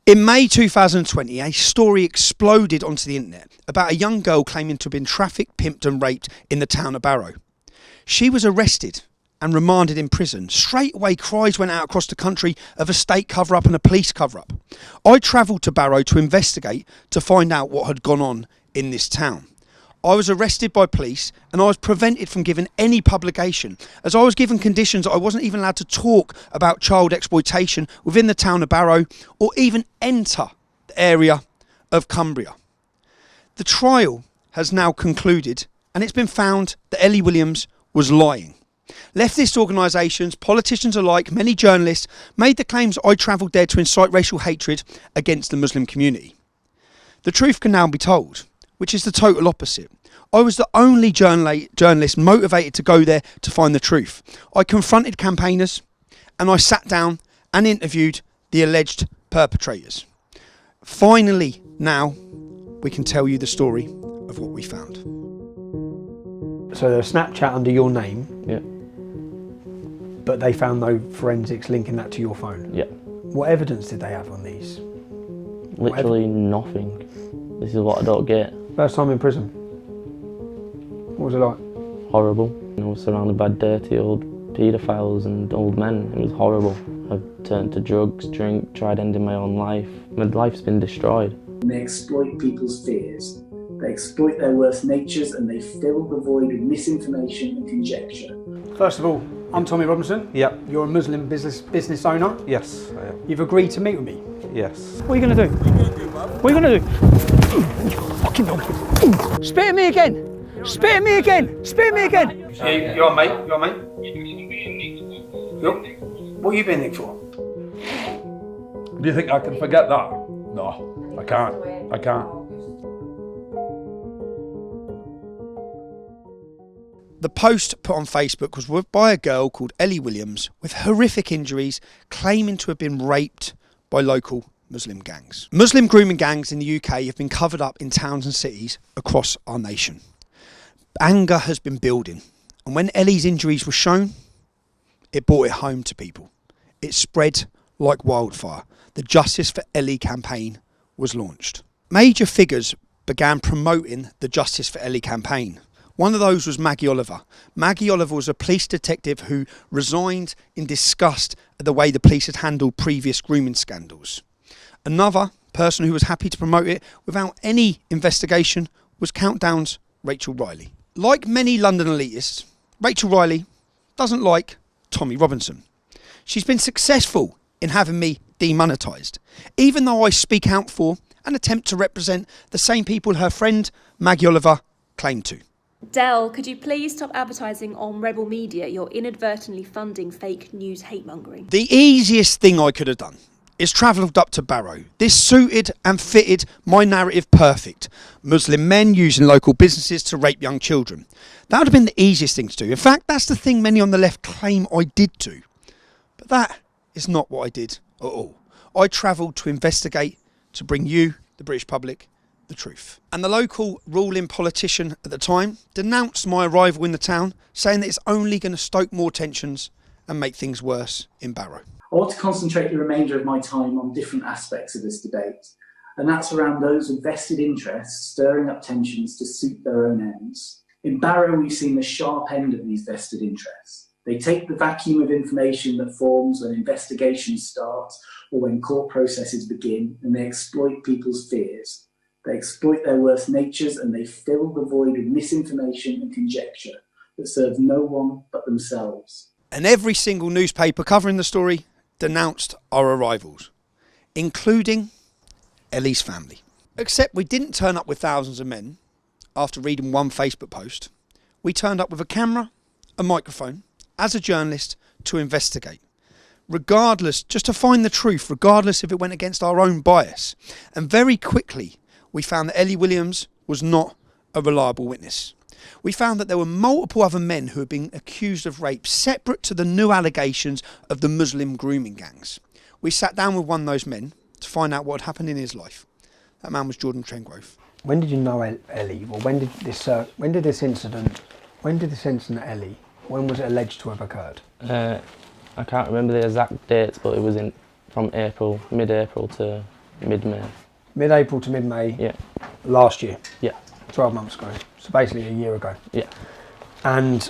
In May 2020, a story exploded onto the internet about a young girl claiming to have been trafficked, pimped and raped in the town of Barrow. She was arrested and remanded in prison. Straight away, cries went out across the country of a state cover-up and a police cover-up. I travelled to Barrow to investigate to find out what had gone on in this town. I was arrested by police and I was prevented from giving any publication, as I was given conditions that I wasn't even allowed to talk about child exploitation within the town of Barrow or even enter the area of Cumbria. The trial has now concluded and it's been found that Ellie Williams was lying. Leftist organisations, politicians alike, many journalists made the claims I travelled there to incite racial hatred against the Muslim community. The truth can now be told, which is the total opposite. I was the only journalist motivated to go there to find the truth. I confronted campaigners and I sat down and interviewed the alleged perpetrators. Finally, now we can tell you the story of what we found. So there's a Snapchat under your name, Yeah. but they found no forensics linking that to your phone. Yeah. What evidence did they have on these? Literally nothing. This is what I don't get. First time in prison. What was it like? Horrible. I was surrounded by dirty old paedophiles and old men. It was horrible. I've turned to drugs, drink, tried ending my own life. My life's been destroyed. They exploit people's fears. They exploit their worst natures and they fill the void with misinformation and conjecture. First of all, I'm Tommy Robinson. Yep. You're a Muslim business owner. Yes, I am. You've agreed to meet with me. Yes. What are you going to do? What are you going to do? Fucking donkey. Spit at me again. Spit at me again. Spit at me again. You're on, mate. You're on, mate. What are you being nicked for? Do you think I can forget that? No, I can't. I can't. The post put on Facebook was by a girl called Ellie Williams with horrific injuries, claiming to have been raped by local Muslim gangs. Muslim grooming gangs in the UK have been covered up in towns and cities across our nation. Anger has been building, and when Ellie's injuries were shown, it brought it home to people. It spread like wildfire. The Justice for Ellie campaign was launched. Major figures began promoting the Justice for Ellie campaign. One of those was Maggie Oliver. Maggie Oliver was a police detective who resigned in disgust at the way the police had handled previous grooming scandals. Another person who was happy to promote it without any investigation was Countdown's Rachel Riley. Like many London elitists, Rachel Riley doesn't like Tommy Robinson. She's been successful in having me demonetised, even though I speak out for and attempt to represent the same people her friend Maggie Oliver claimed to. Del, could you please stop advertising on Rebel Media? You're inadvertently funding fake news hate mongering. The easiest thing I could have done is travelled up to Barrow. This suited and fitted my narrative perfect. Muslim men using local businesses to rape young children. That would have been the easiest thing to do. In fact, that's the thing many on the left claim I did do. But that is not what I did at all. I travelled to investigate, to bring you, the British public, the truth. And the local ruling politician at the time denounced my arrival in the town, saying that it's only going to stoke more tensions and make things worse in Barrow. I want to concentrate the remainder of my time on different aspects of this debate, and that's around those with vested interests stirring up tensions to suit their own ends. In Barrow, we've seen the sharp end of these vested interests. They take the vacuum of information that forms when investigations start or when court processes begin, and they exploit people's fears. They exploit their worst natures and they fill the void with misinformation and conjecture that serves no one but themselves. And every single newspaper covering the story denounced our arrivals, including Ellie's family. Except we didn't turn up with thousands of men after reading one Facebook post. We turned up with a camera, a microphone, as a journalist to investigate. Regardless, just to find the truth, regardless if it went against our own bias. And very quickly, we found that Ellie Williams was not a reliable witness. We found that there were multiple other men who had been accused of rape, separate to the new allegations of the Muslim grooming gangs. We sat down with one of those men to find out what had happened in his life. That man was Jordan Trengrove. When did you know Ellie? Well, when did this incident, Ellie, when was it alleged to have occurred? I can't remember the exact dates, but it was from April, mid-April to Mid-May. Mid-April to mid-May. Yeah. Last year. Yeah. 12 months ago. So basically a year ago. Yeah. And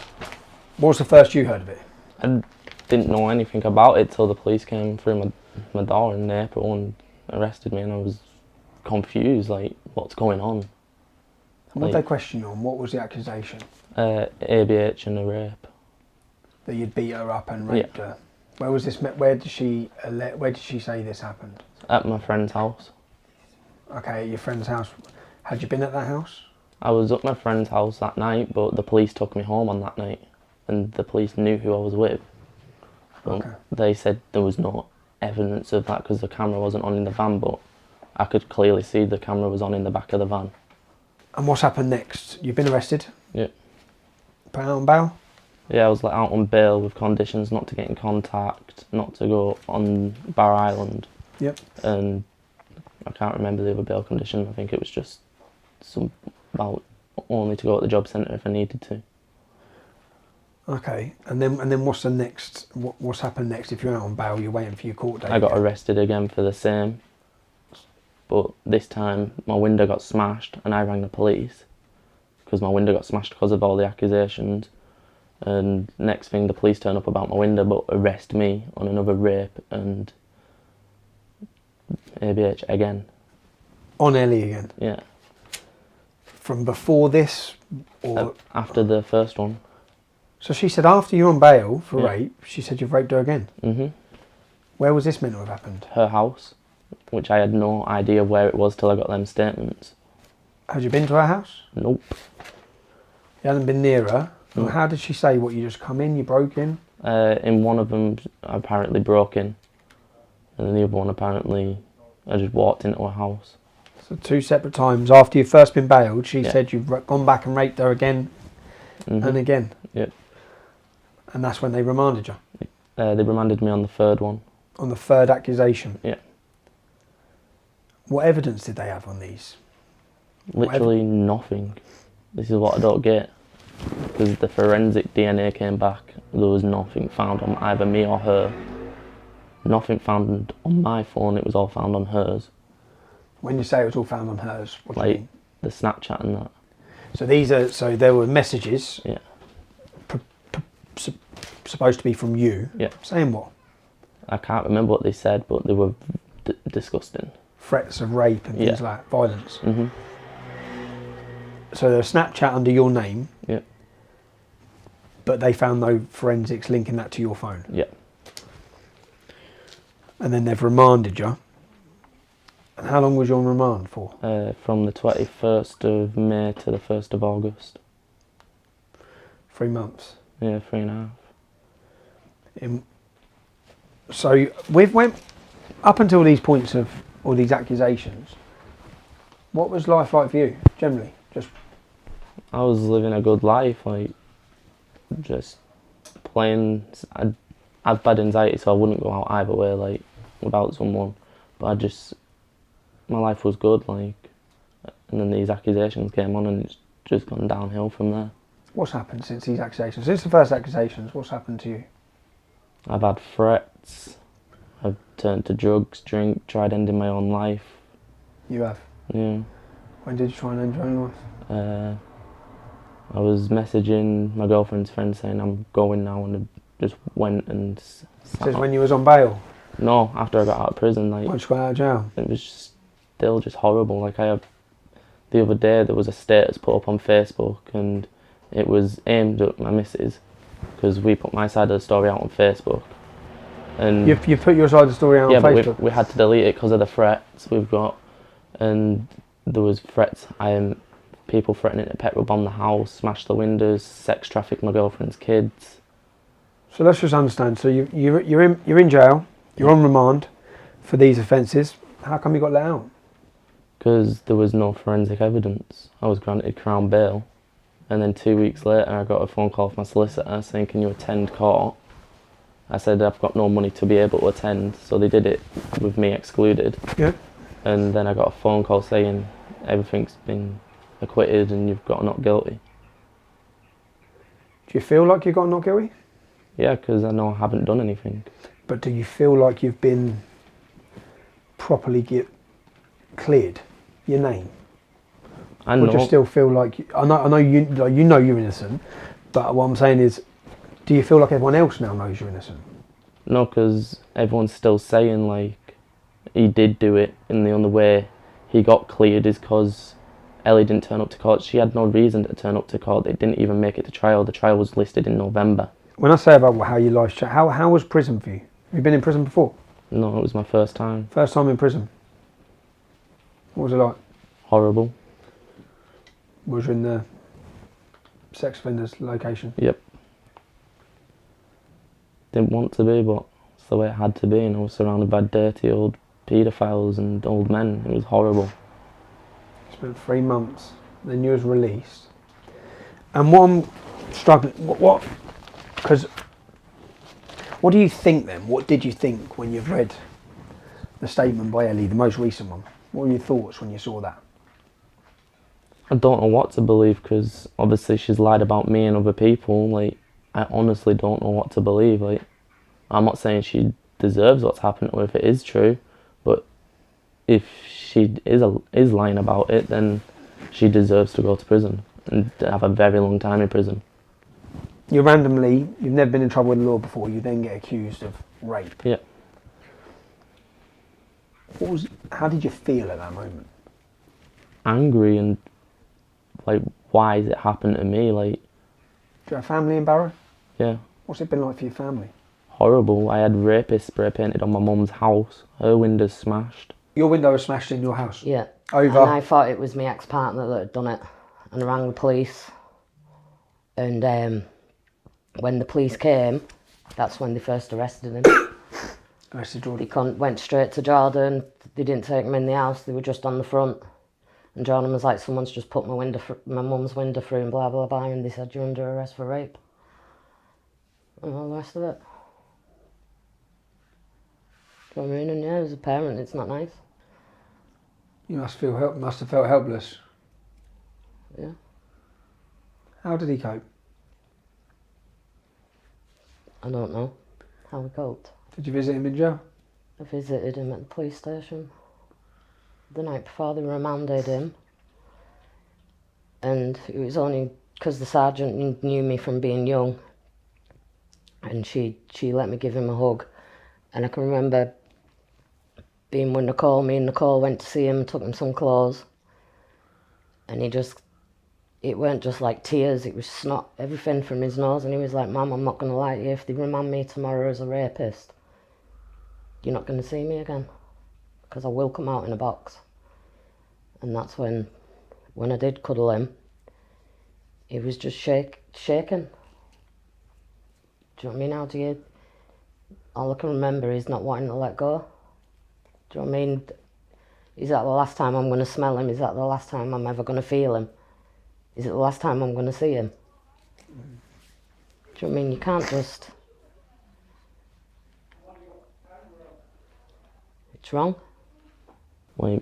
what was the first you heard of it? I didn't know anything about it till the police came through my door in April and arrested me, and I was confused, like, what's going on? What did they question you on? What was the accusation? ABH and a rape. That you'd beat her up and raped her. Where was this? Where did she say this happened? At my friend's house. Okay, at your friend's house. Had you been at that house? I was at my friend's house that night, but the police took me home on that night, and the police knew who I was with. But they said there was no evidence of that because the camera wasn't on in the van, but I could clearly see the camera was on in the back of the van. And what's happened next? You've been arrested? Yeah. Put out on bail? Yeah, I was let out on bail with conditions not to get in contact, not to go on Bar Island. Yep. And I can't remember the other bail condition. I think it was just about only to go to the job centre if I needed to. Okay, and then what's the next? What's happened next? If you're out on bail, you're waiting for your court date. I got arrested again for the same, but this time my window got smashed and I rang the police because my window got smashed because of all the accusations. And next thing, the police turn up about my window but arrest me on another rape and ABH again. On Ellie again? Yeah. From before this or after the first one. So she said after you're on bail for rape, she said you've raped her again? Mm-hmm. Where was this meant to have happened? Her house, which I had no idea where it was till I got them statements. Had you been to her house? Nope. You hadn't been near her? No. How did she say? What, you just come in, you broke in? In one of them, I apparently broke in. And in the other one, apparently, I just walked into a house. So 2 separate times. After you've first been bailed, she said you've gone back and raped her again and again? Yep. And that's when they remanded you? They remanded me on the third one. On the third accusation? Yeah. What evidence did they have on these? Literally nothing. This is what I don't get. Because the forensic DNA came back, there was nothing found on either me or her. Nothing found on my phone, it was all found on hers. When you say it was all found on hers, what do you mean? The Snapchat and that. So there were messages. Yeah. Supposed to be from you. Yeah. Saying what? I can't remember what they said, but they were disgusting. Threats of rape and things like that, violence. Mm-hmm. So there was Snapchat under your name. Yeah. But they found no forensics linking that to your phone. Yeah. And then they've remanded you. And how long was you on remand for? From the 21st of May to the 1st of August. 3 months. Yeah, 3.5. So we've went up until these points of all these accusations. What was life like for you, generally? Just I was living a good life, like just playing. I had bad anxiety, so I wouldn't go out either way, like without someone. But my life was good, like. And then these accusations came on, and it's just gone downhill from there. What's happened since these accusations? Since the first accusations, what's happened to you? I've had threats. I've turned to drugs, drink, tried ending my own life. You have? Yeah. When did you try and end your own life? I was messaging my girlfriend's friend saying I'm going now, and I just went and sat Since when you was on bail? No, after I got out of prison. Like, once you got out of jail? It was still just horrible. Like the other day there was a status put up on Facebook and it was aimed at my missus because we put my side of the story out on Facebook. And you put your side of the story out on Facebook? Yeah, but we had to delete it because of the threats we've got. And there was threats, people threatening to petrol bomb the house, smash the windows, sex traffic my girlfriend's kids. So let's just understand. So you're in jail, you're on remand for these offences. How come you got let out? Because there was no forensic evidence. I was granted Crown bail, and then 2 weeks later I got a phone call from my solicitor saying, "Can you attend court?" I said I've got no money to be able to attend, so they did it with me excluded. Yeah. And then I got a phone call saying everything's been acquitted and you've got not guilty. Do you feel like you got not guilty? Yeah, because I know I haven't done anything. But do you feel like you've been properly cleared, your name? I Or do you know. still feel like I know you know you're innocent, but what I'm saying is, do you feel like everyone else now knows you're innocent? No, because everyone's still saying like he did do it, and the only way he got cleared is because Ellie didn't turn up to court. She had no reason to turn up to court. They didn't even make it to trial. The trial was listed in November. When I say about how your life's changed, how was prison for you? Have you been in prison before? No, it was my first time. First time in prison. What was it like? Horrible. Was you in the sex offenders location? Yep. Didn't want to be, but it's the way it had to be, and I was surrounded by dirty old paedophiles and old men. It was horrible. Spent 3 months, then you was released. And what I'm struggling, because what do you think then? What did you think when you've read the statement by Ellie, the most recent one? What were your thoughts when you saw that? I don't know what to believe, because obviously she's lied about me and other people. Like, I honestly don't know what to believe. Like, I'm not saying she deserves what's happened to her if it is true, but if she is lying about it, then she deserves to go to prison and have a very long time in prison. You've never been in trouble with the law before, you then get accused of rape. Yeah. How did you feel at that moment? Angry and like, why has it happened to me? Like, Do you have family in Barrow? yeah, What's it been like for your family? horrible. I had rapists spray painted on my mum's house. Her windows smashed. Your window was smashed in your house? Yeah. Over? And I thought it was my ex-partner that had done it, and I rang the police. And when the police came, that's when they first arrested him. Arrested They Jordan. went straight to Jordan. They didn't take him in the house. They were just on the front. And Jordan was like, "Someone's just put my mum's window through and blah blah blah." And they said, "You're under arrest for rape." And all the rest of it. Do you know what I mean? And yeah, as a parent, it's not nice. You must have felt helpless. Yeah. How did he cope? I don't know how he coped. Did you visit him in jail? I visited him at the police station the night before they remanded him, and it was only because the sergeant knew me from being young, and she let me give him a hug. And I can remember being with Nicole. Me and Nicole went to see him, took him some clothes, and it weren't just like tears, it was snot, everything from his nose. And he was like, "Mum, I'm not going to lie to you, if they remand me tomorrow as a rapist, you're not going to see me again, because I will come out in a box." And that's when I did cuddle him, he was just shaking. Do you know what I mean? All I can remember is not wanting to let go. Do you know what I mean? Is that the last time I'm going to smell him? Is that the last time I'm ever going to feel him? Is it the last time I'm going to see him? Do you know what I mean? You can't just... It's wrong. Like,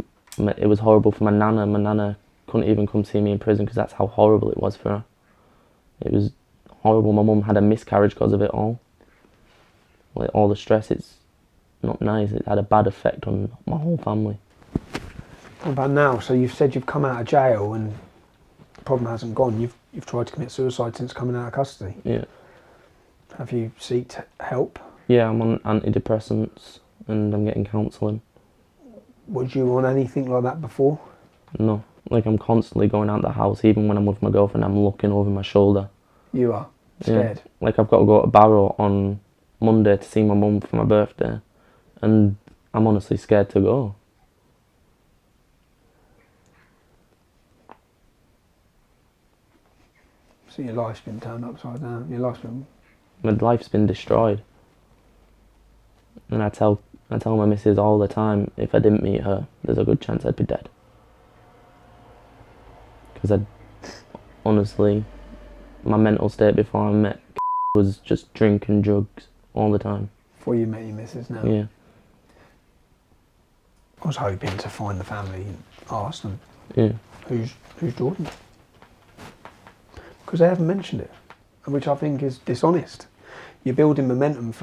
it was horrible for my nana. My nana couldn't even come see me in prison because that's how horrible it was for her. It was horrible. My mum had a miscarriage because of it all. Like, all the stress, it's not nice. It had a bad effect on my whole family. What about now? So you've said you've come out of jail and the problem hasn't gone. You've tried to commit suicide since coming out of custody. Yeah. Have you sought help? Yeah, I'm on antidepressants and I'm getting counselling. Was you on anything like that before? No. Like, I'm constantly going out the house. Even when I'm with my girlfriend, I'm looking over my shoulder. You are? Scared? Yeah. Like, I've got to go to Barrow on Monday to see my mum for my birthday. And I'm honestly scared to go. So your life's been turned upside down. My life's been destroyed. And I tell my missus all the time, if I didn't meet her, there's a good chance I'd be dead. Because honestly, my mental state before I met was just drink and drugs all the time. Before you met your missus now? Yeah. I was hoping to find the family and ask them, Yeah. who's Jordan? Because they haven't mentioned it, which I think is dishonest. You're building momentum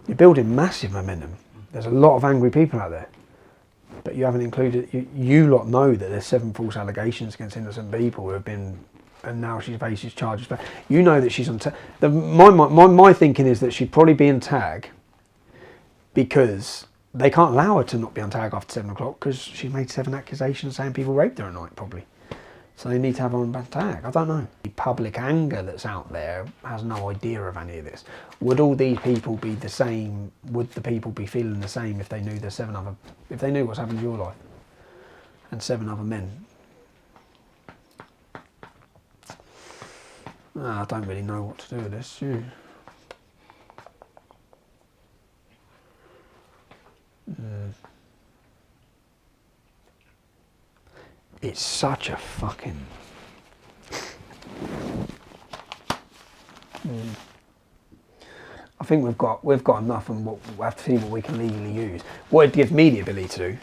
you're building massive momentum. There's a lot of angry people out there. But you haven't included, you lot know that there's 7 false allegations against innocent people who have been, and now she faces charges. But you know that she's on tag. My thinking is that she'd probably be in tag because they can't allow her to not be on tag after 7 o'clock because she made 7 accusations saying people raped her at night, probably. So they need to have her on tag. I don't know. The public anger that's out there has no idea of any of this. Would all these people be the same? Would the people be feeling the same if they knew there's 7 other, if they knew what's happened to your life and 7 other men? I don't really know what to do with this. It's such a fucking... I think we've got enough, and we have to see what we can legally use. What it gives me the ability to do,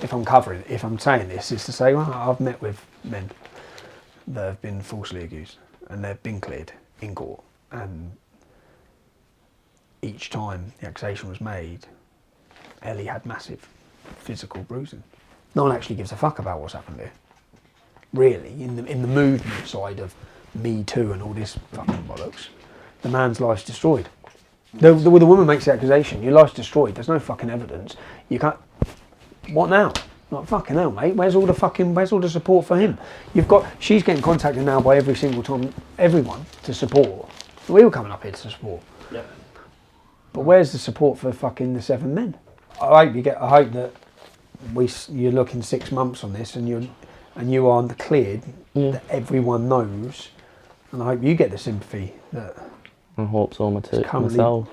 if I'm saying this, is to say, well, I've met with men that have been falsely accused, and they've been cleared in court, and each time the accusation was made, Ellie had massive physical bruising. No one actually gives a fuck about what's happened here. Really, in the movement side of Me Too and all this fucking bollocks, the man's life's destroyed. The woman makes the accusation, your life's destroyed, there's no fucking evidence, you can't... What now? Like, fucking hell, mate, where's all the support for him? She's getting contacted now by every single time, everyone, to support. We were coming up here to support. Yep. But where's the support for fucking the 7 men? I hope that you're looking 6 months on this and you are cleared, that everyone knows, and I hope you get the sympathy that I hope so myself.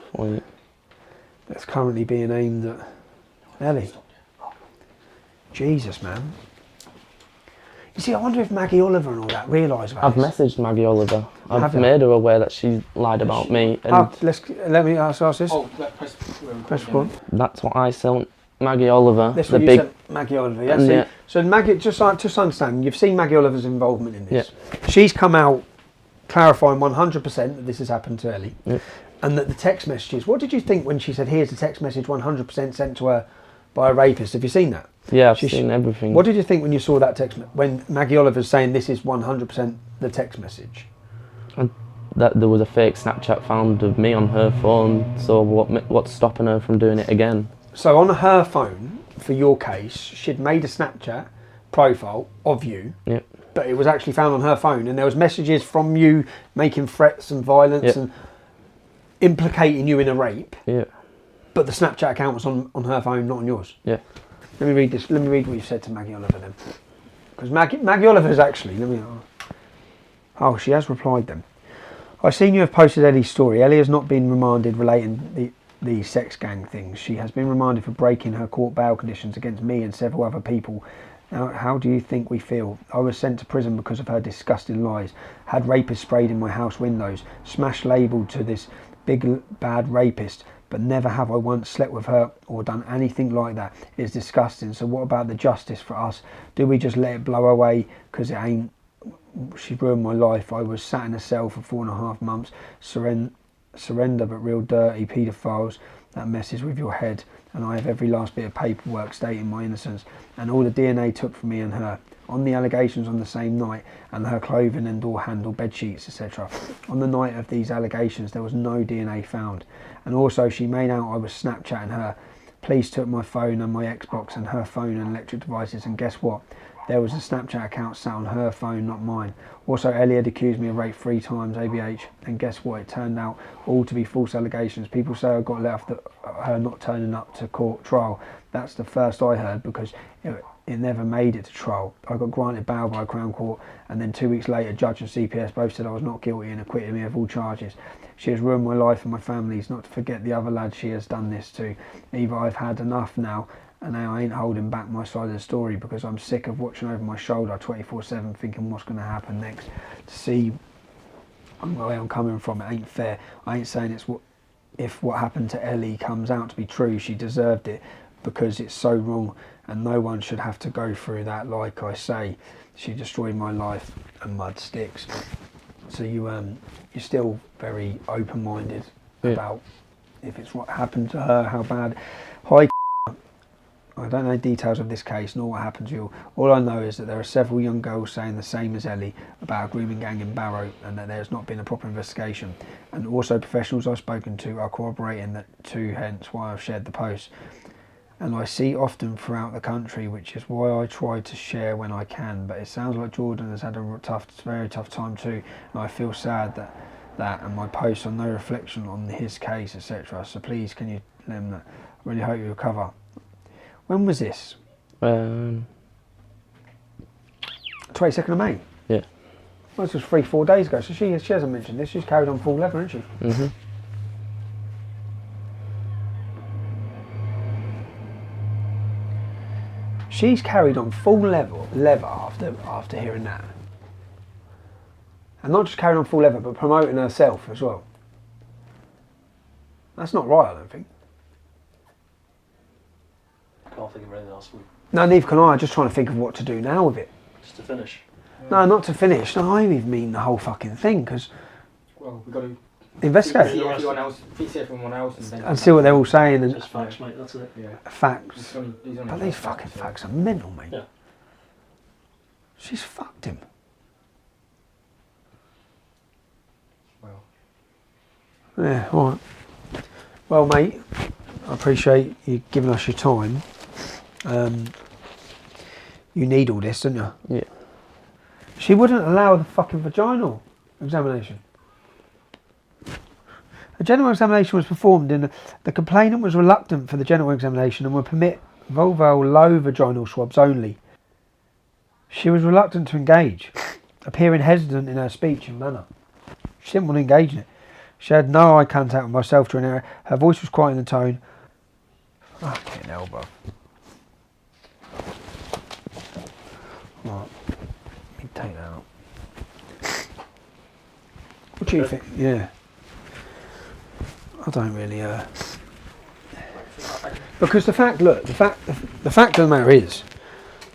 That's currently being aimed at Ellie. Jesus, man. You see, I wonder if Maggie Oliver and all that realise about this. I've messaged Maggie Oliver. I've made her aware that she lied about me. And let me ask this. Oh, press record. That's what I sent Maggie Oliver. That's what you sent Maggie Oliver, yeah? Yeah. So Maggie, just understand, you've seen Maggie Oliver's involvement in this. Yeah. She's come out clarifying 100% that this has happened to Ellie. Yeah. And that the text messages, what did you think when she said, here's a text message 100% sent to her by a rapist? Have you seen that? Yeah, I've seen everything. What did you think when you saw that text, when Maggie Oliver's saying this is 100% the text message? And that there was a fake Snapchat found of me on her phone, so what's stopping her from doing it again? So on her phone, for your case, she'd made a Snapchat profile of you, Yep. but it was actually found on her phone, and there was messages from you making threats and violence and implicating you in a rape. Yeah. But the Snapchat account was on her phone, not on yours. Yeah. Let me read this. Let me read what you said to Maggie Oliver then, because Maggie Oliver's actually. Oh, she has replied then. I've seen you have posted Ellie's story. Ellie has not been remanded relating the sex gang things. She has been remanded for breaking her court bail conditions against me and several other people. Now, how do you think we feel? I was sent to prison because of her disgusting lies. Had rapists sprayed in my house windows. Smashed labelled to this big bad rapist. But never have I once slept with her or done anything like that. It's disgusting. So what about the justice for us? Do we just let it blow away? Because it ain't... She ruined my life. I was sat in a cell for 4.5 months. Surrender, but real dirty paedophiles that messes with your head. And I have every last bit of paperwork stating my innocence. And all the DNA took from me and her. On the allegations on the same night, and her clothing and door handle, bed sheets, etc. On the night of these allegations, there was no DNA found. And also, she made out I was Snapchatting her. Police took my phone and my Xbox and her phone and electric devices, and guess what? There was a Snapchat account sat on her phone, not mine. Also, Ellie had accused me of rape 3 times, ABH, and guess what? It turned out all to be false allegations. People say I got let off her not turning up to court trial. That's the first I heard, because it never made it to trial. I got granted bail by Crown Court, and then 2 weeks later, Judge and CPS both said I was not guilty and acquitted me of all charges. She has ruined my life and my family's, not to forget the other lads she has done this to. Either I've had enough now, and now I ain't holding back my side of the story, because I'm sick of watching over my shoulder 24/7 thinking what's going to happen next. To see where I'm coming from, it ain't fair. I ain't saying if what happened to Ellie comes out to be true, she deserved it, because it's so wrong and no one should have to go through that. Like I say, she destroyed my life and mud sticks. So you're still very open-minded about if it's what happened to her, how bad. Hi, I don't know details of this case nor what happened to you. All I know is that there are several young girls saying the same as Ellie about a grooming gang in Barrow and that there has not been a proper investigation. And also professionals I've spoken to are corroborating that too, hence why I've shared the post. And I see often throughout the country, which is why I try to share when I can. But it sounds like Jordan has had a very tough time too, and I feel sad that and my posts are no reflection on his case, etc. So please, can you let him know? I really hope you recover. When was this? 22nd of May? Yeah. Well, this was 3-4 days ago, so she hasn't mentioned this. She's carried on full leather, hasn't she? Mm-hmm. She's carried on full leather after hearing that. And not just carrying on full leather, but promoting herself as well. That's not right, I don't think. Can't think of anything else. No, neither can I. I'm just trying to think of what to do now with it. Just to finish. No, not to finish. No, I even mean the whole fucking thing, because... Well, we've got to... investigate. See everyone else And see what they're all saying. And Just facts, mate, that's it. Yeah. facts. He's only But these fucking facts are mental, mate. Yeah. She's fucked him. Well. Yeah, all right. Well, mate, I appreciate you giving us your time. You need all this, don't you? Yeah. She wouldn't allow the fucking vaginal examination. A general examination was performed and the complainant was reluctant for the general examination and would permit vulval low vaginal swabs only. She was reluctant to engage, appearing hesitant in her speech and manner. She didn't want to engage in it. She had no eye contact with myself during her voice was quiet in the tone. Fucking hell, bro. Right, let me take that out. What do you think? Yeah. I don't really, because the fact of the matter is,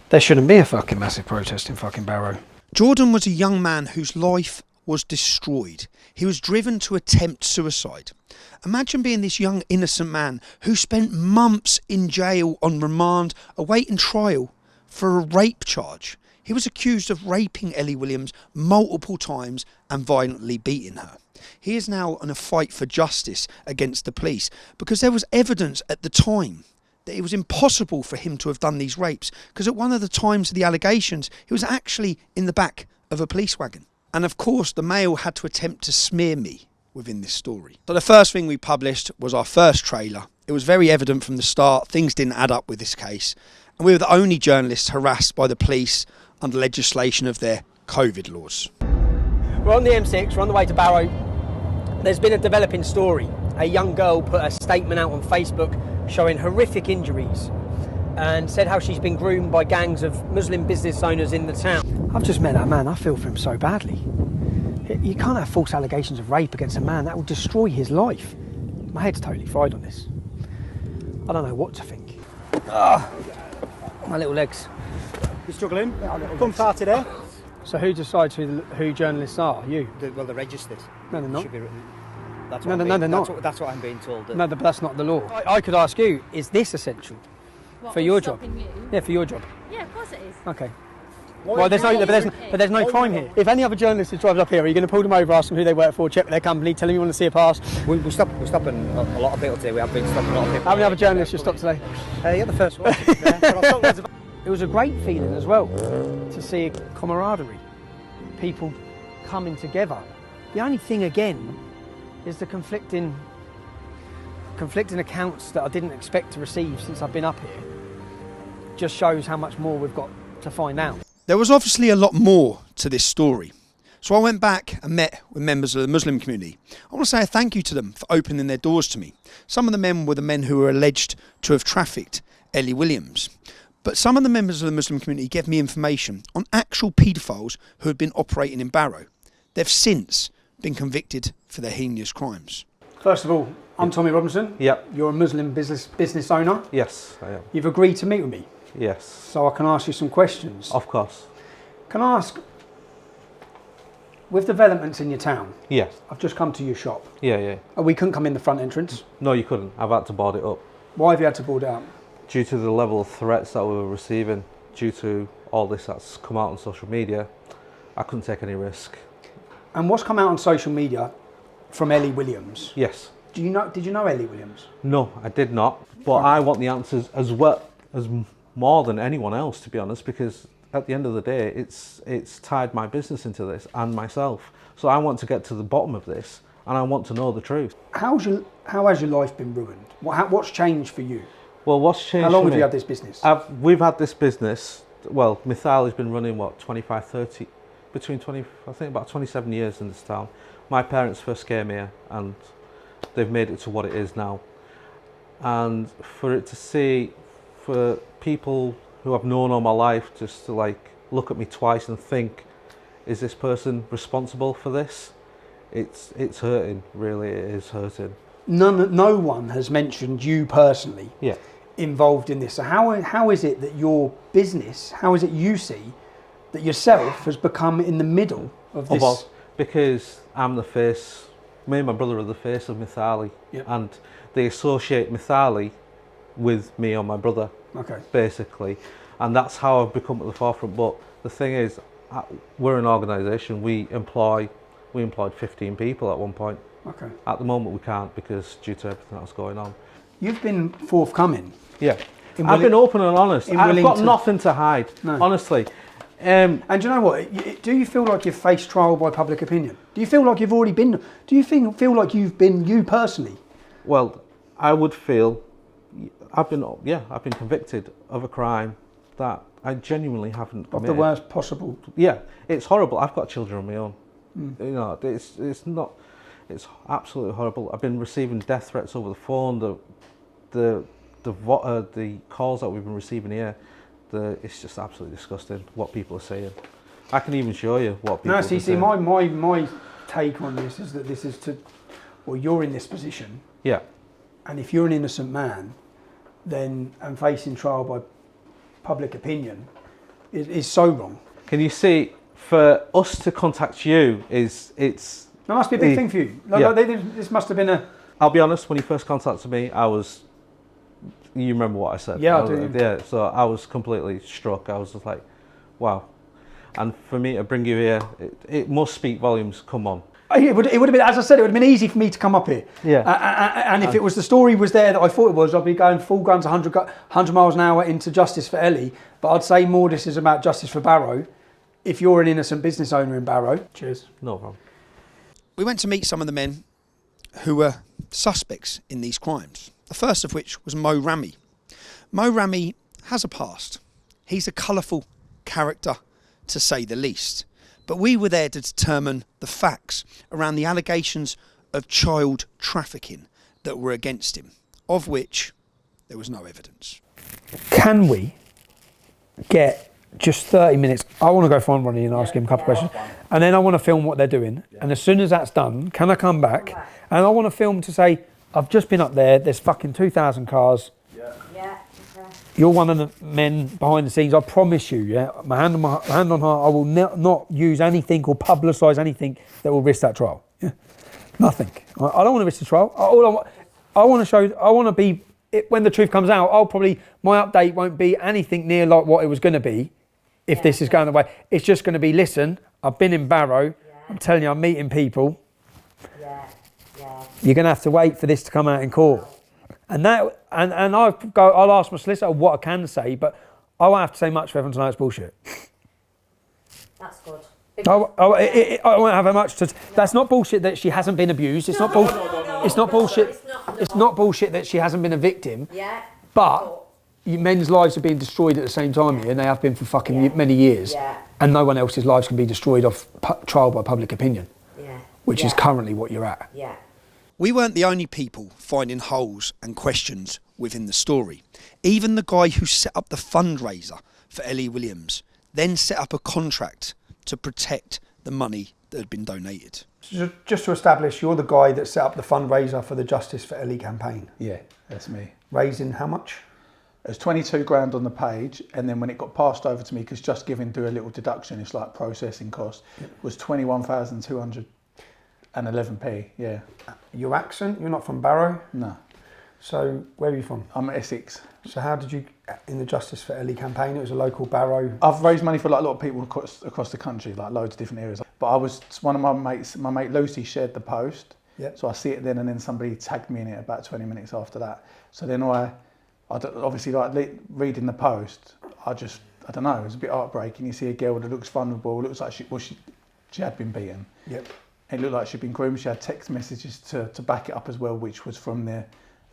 there shouldn't be a fucking massive protest in fucking Barrow. Jordan was a young man whose life was destroyed. He was driven to attempt suicide. Imagine being this young innocent man who spent months in jail on remand awaiting trial for a rape charge. He was accused of raping Ellie Williams multiple times and violently beating her. He is now on a fight for justice against the police because there was evidence at the time that it was impossible for him to have done these rapes because at one of the times of the allegations he was actually in the back of a police wagon. And of course the Mail had to attempt to smear me within this story. So the first thing we published was our first trailer. It was very evident from the start things didn't add up with this case, and we were the only journalists harassed by the police under legislation of their COVID laws. We're on the M6, we're on the way to Barrow. There's been a developing story. A young girl put a statement out on Facebook showing horrific injuries and said how she's been groomed by gangs of Muslim business owners in the town. I've just met that man, I feel for him so badly. You can't have false allegations of rape against a man, that will destroy his life. My head's totally fried on this. I don't know what to think. My little legs. You struggling? Come far today. So who decides who journalists are? You? Well, they're registered. No, they're not. Should be written. That's No, what they're not. That's what I'm being told. No, but that's not the law. I could ask you, is this essential for your job? Yeah, for your job. Yeah, of course it is. Okay. Well, there's no crime here. If any other journalist who drives up here, are you going to pull them over, ask them who they work for, check their company, tell them you want to see a pass? We're stopping a lot of people today. We have been stopping a lot of people. How many other journalists you stopped today? You're the first one. It was a great feeling as well to see camaraderie, people coming together. The only thing again is the conflicting accounts that I didn't expect to receive since I've been up here. Just shows how much more we've got to find out. There was obviously a lot more to this story. So I went back and met with members of the Muslim community. I want to say a thank you to them for opening their doors to me. Some of the men were the men who were alleged to have trafficked Ellie Williams. But some of the members of the Muslim community gave me information on actual paedophiles who had been operating in Barrow. They've since been convicted for their heinous crimes. First of all, I'm Tommy Robinson. Yep. You're a Muslim business owner. Yes, I am. You've agreed to meet with me. Yes. So I can ask you some questions. Of course. Can I ask, with developments in your town? Yes. I've just come to your shop. Yeah. We couldn't come in the front entrance? No, you couldn't. I've had to board it up. Why have you had to board it up? due to the level of threats that we were receiving, due to all this that's come out on social media, I couldn't take any risk. And what's come out on social media from Ellie Williams? Yes. Did you know Ellie Williams? No, I did not. But I want the answers as well as more than anyone else, to be honest, because at the end of the day, it's tied my business into this and myself. So I want to get to the bottom of this, and I want to know the truth. How has your life been ruined? What's changed for you? Well, what's changed? How long for have me? you had this business? We've had this business. Well, Mithali's been running what 25, 30, between 20, I think about 27 years in this town. My parents first came here, and they've made it to what it is now. And for it to see, for people who I've known all my life, just to like look at me twice and think, is this person responsible for this? It's hurting, really, it is hurting. No one has mentioned you personally involved in this. So how is it that your business, how is it you see that yourself has become in the middle of this? Well, because I'm the face, me and my brother are the face of Mithali, and they associate Mithali with me or my brother, basically, and that's how I've become at the forefront. But the thing is, we're an organisation. We employed 15 people at one point. Okay. At the moment we can't, because due to everything that's going on. You've been forthcoming. Yeah. I've been open and honest. I've got nothing to hide, honestly. And do you know what? Do you feel like you've faced trial by public opinion? Do you feel like you've already been? Do you feel like you've been you personally? Well, I would feel I've been convicted of a crime that I genuinely haven't committed. Of the worst possible. Yeah, it's horrible. I've got children of my own. You know, it's absolutely horrible. I've been receiving death threats over the phone. The calls that we've been receiving here, it's just absolutely disgusting what people are saying. I can even show you what people are saying. See, my take on this is that this is you're in this position. Yeah. And if you're an innocent man, then and facing trial by public opinion is so wrong. Can you see, for us to contact you that must be a big thing for you. This must have been a... I'll be honest, when he first contacted me, you remember what I said? Yeah, I do. Yeah, so I was completely struck. I was just like, wow. And for me to bring you here, it must speak volumes. Come on. It would have been, as I said, it would have been easy for me to come up here. Yeah. And if the story was there that I thought it was, I'd be going full guns 100 miles an hour into justice for Ellie. But I'd say more this is about justice for Barrow. If you're an innocent business owner in Barrow. Cheers. No problem. We went to meet some of the men who were suspects in these crimes. The first of which was Mo Rami. Mo Rami has a past. He's a colourful character, to say the least. But we were there to determine the facts around the allegations of child trafficking that were against him, of which there was no evidence. Can we get just 30 minutes? I want to go find Ronnie and ask him a couple of questions. And then I want to film what they're doing. And as soon as that's done, can I come back? And I want to film to say, I've just been up there, there's fucking 2,000 cars. You're one of the men behind the scenes. I promise you, my hand on heart, I will not use anything or publicise anything that will risk that trial. Yeah. Nothing. I don't want to risk the trial. I want to be, when the truth comes out, my update won't be anything near like what it was going to be if this is going away. It's just going to be, listen, I've been in Barrow. I'm telling you, I'm meeting people. You're going to have to wait for this to come out in court. And I'll ask my solicitor what I can say, but I won't have to say much for everyone to know it's bullshit. That's good. I won't have much to... That's not bullshit that she hasn't been abused. It's not bullshit. It's not bullshit. It's not bullshit that she hasn't been a victim. Yeah. But men's lives are being destroyed at the same time here, and they have been for fucking many years. Yeah. And no one else's lives can be destroyed off trial by public opinion. Yeah. Which is currently what you're at. Yeah. We weren't the only people finding holes and questions within the story. Even the guy who set up the fundraiser for Ellie Williams then set up a contract to protect the money that had been donated. Just to establish, you're the guy that set up the fundraiser for the Justice for Ellie campaign. Yeah, that's me. Raising how much? It was 22 grand on the page, and then when it got passed over to me, because Just Giving do a little deduction, it's like processing cost, was 21,211p, yeah. Your accent, you're not from Barrow? No. So where are you from? I'm Essex. So how did you, in the Justice for Ellie campaign, it was a local Barrow? I've raised money for like a lot of people across the country, like loads of different areas. But I was, one of my mates, my mate Lucy shared the post. Yeah. So I see it then, and then somebody tagged me in it about 20 minutes after that. So then I obviously like reading the post, I don't know, it was a bit heartbreaking. You see a girl that looks vulnerable, looks like she had been beaten. Yep. It looked like she'd been groomed. She had text messages to back it up as well, which was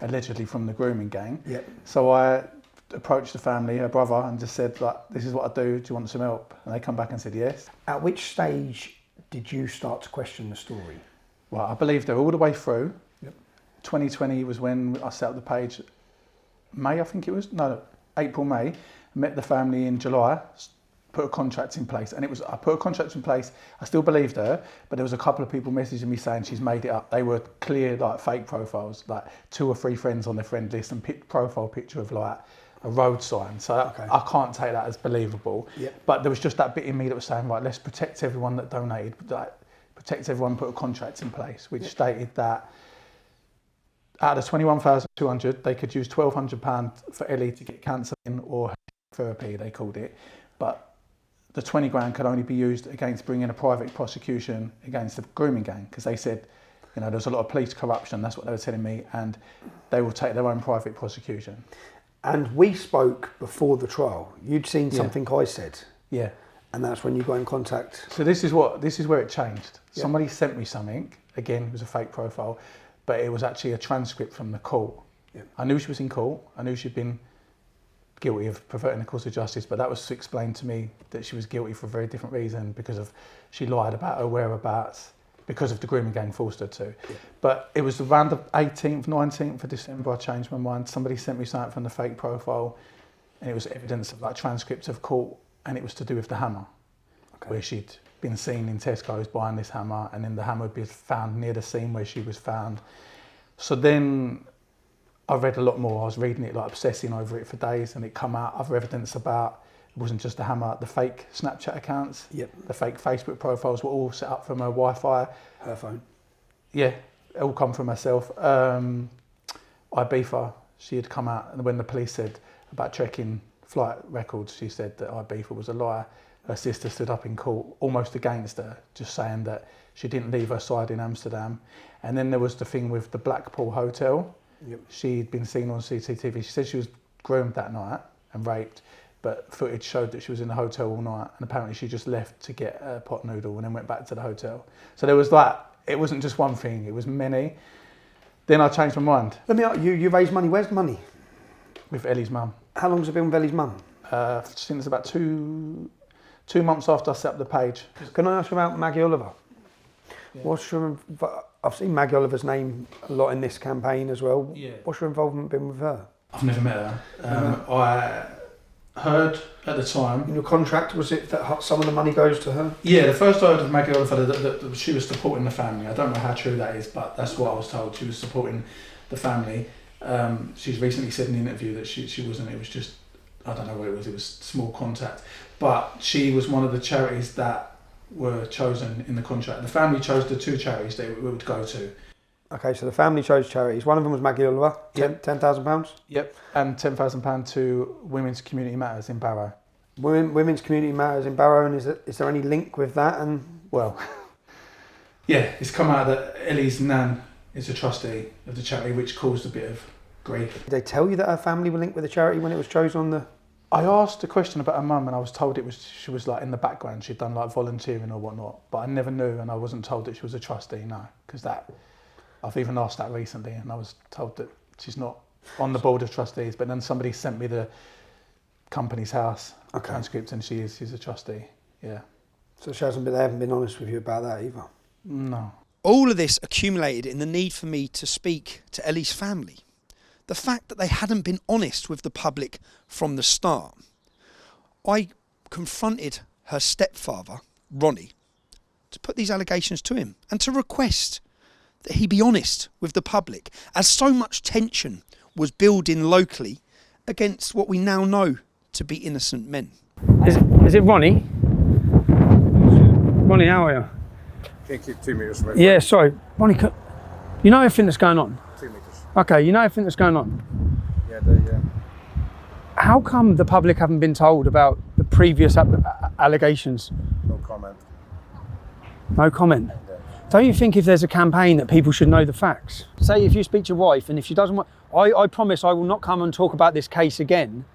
allegedly from the grooming gang. Yep. So I approached the family, her brother, and just said, like, this is what I do you want some help? And they come back and said yes. At which stage did you start to question the story? Well, I believed her all the way through. Yep. 2020 was when I set up the page. May, I think it was? No, April, May. Met the family in July, put a contract in place. And I put a contract in place. I still believed her, but there was a couple of people messaging me saying she's made it up. They were clear, like, fake profiles, like 2 or 3 friends on their friend list and profile picture of, like, a road sign. So okay. I can't take that as believable. Yep. But there was just that bit in me that was saying, right, let's protect everyone that donated. Like, protect everyone, put a contract in place, which stated that out of 21,200, they could use £1,200 for Ellie to get counselling or therapy, they called it. But the 20 grand could only be used against bringing a private prosecution against the grooming gang, because they said, you know, there's a lot of police corruption, that's what they were telling me, and they will take their own private prosecution. And we spoke before the trial. You'd seen something I said. Yeah. And that's when you got in contact. So this is where it changed. Yeah. Somebody sent me something, again, it was a fake profile, but it was actually a transcript from the court. Yeah. I knew she was in court, I knew she'd been guilty of perverting the course of justice, but that was explained to me that she was guilty for a very different reason, because she lied about her whereabouts, because of the grooming gang forced her to. Yeah. But it was around the 18th, 19th of December, I changed my mind. Somebody sent me something from the fake profile, and it was evidence of like transcripts of court, and it was to do with the hammer, where she'd been seen in Tesco's buying this hammer, and then the hammer would be found near the scene where she was found. So then I read a lot more. I was reading it, like obsessing over it for days, and it come out other evidence about it wasn't just the hammer, the fake Snapchat accounts, the fake Facebook profiles were all set up from her Wi-Fi. Her phone? Yeah, it all come from herself. Ibiza, she had come out, and when the police said about checking flight records, she said that Ibiza was a lie. Her sister stood up in court almost against her, just saying that she didn't leave her side in Amsterdam. And then there was the thing with the Blackpool hotel. Yep. She'd been seen on CCTV. She said she was groomed that night and raped, but footage showed that she was in the hotel all night, and apparently she just left to get a pot noodle and then went back to the hotel. So there was that. It wasn't just one thing, it was many. Then I changed my mind. Let me ask you raised money. Where's the money? With Ellie's mum. How long has it been with Ellie's mum? Since about two months after I set up the page. Can I ask you about Maggie Oliver? Yeah. I've seen Maggie Oliver's name a lot in this campaign as well. Yeah. What's your involvement been with her? I've never met her. I heard at the time. In your contract, was it that some of the money goes to her? Yeah, the first I heard of Maggie Oliver, that she was supporting the family. I don't know how true that is, but that's what I was told. She was supporting the family. She's recently said in an interview that she wasn't. It was just, I don't know what it was. It was small contact. But she was one of the charities that were chosen in the contract. The family chose the 2 charities they would go to. Okay, so the family chose charities. One of them was Maggie Oliver, £10,000? Yep, and £10,000 to Women's Community Matters in Barrow. Women's Community Matters in Barrow, and is there any link with that? And well, yeah, it's come out that Ellie's nan is a trustee of the charity, which caused a bit of grief. Did they tell you that her family were linked with the charity when it was chosen on the... I asked a question about her mum, and I was told she was like in the background. She'd done like volunteering or whatnot, but I never knew, and I wasn't told that she was a trustee. No, because I've even asked that recently, and I was told that she's not on the board of trustees. But then somebody sent me the company's house transcript, and she's a trustee. Yeah. So they haven't been honest with you about that either. No. All of this accumulated in the need for me to speak to Ellie's family. The fact that they hadn't been honest with the public from the start. I confronted her stepfather, Ronnie, to put these allegations to him and to request that he be honest with the public, as so much tension was building locally against what we now know to be innocent men. Is it Ronnie? Ronnie, how are you? Can't keep 2 meters away. Yeah, sorry. Ronnie, you know everything that's going on? 2 meters. Okay, you know everything that's going on? Yeah, I do, yeah. How come the public haven't been told about the previous allegations? No comment. No comment? Yeah. Don't you think if there's a campaign that people should know the facts? Say if you speak to your wife and if she doesn't want, I promise I will not come and talk about this case again.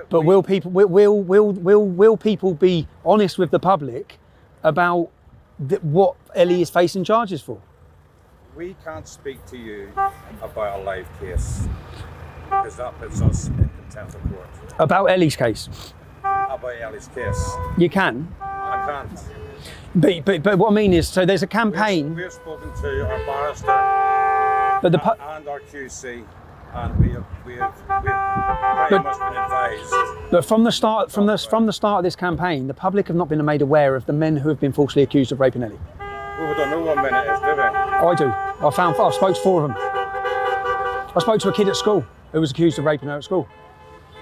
But will people be honest with the public about what Ellie is facing charges for? We can't speak to you about a live case because that puts us in contempt of court. About Ellie's case? About Ellie's case. You can. I can't. But what I mean is, so there's a campaign. We've spoken to our barrister and our QC, and we've pretty much been advised. But from the start of this campaign, the public have not been made aware of the men who have been falsely accused of raping Ellie. Well, we don't know what minute is, do we? I do. I spoke to 4 of them. I spoke to a kid at school who was accused of raping her at school.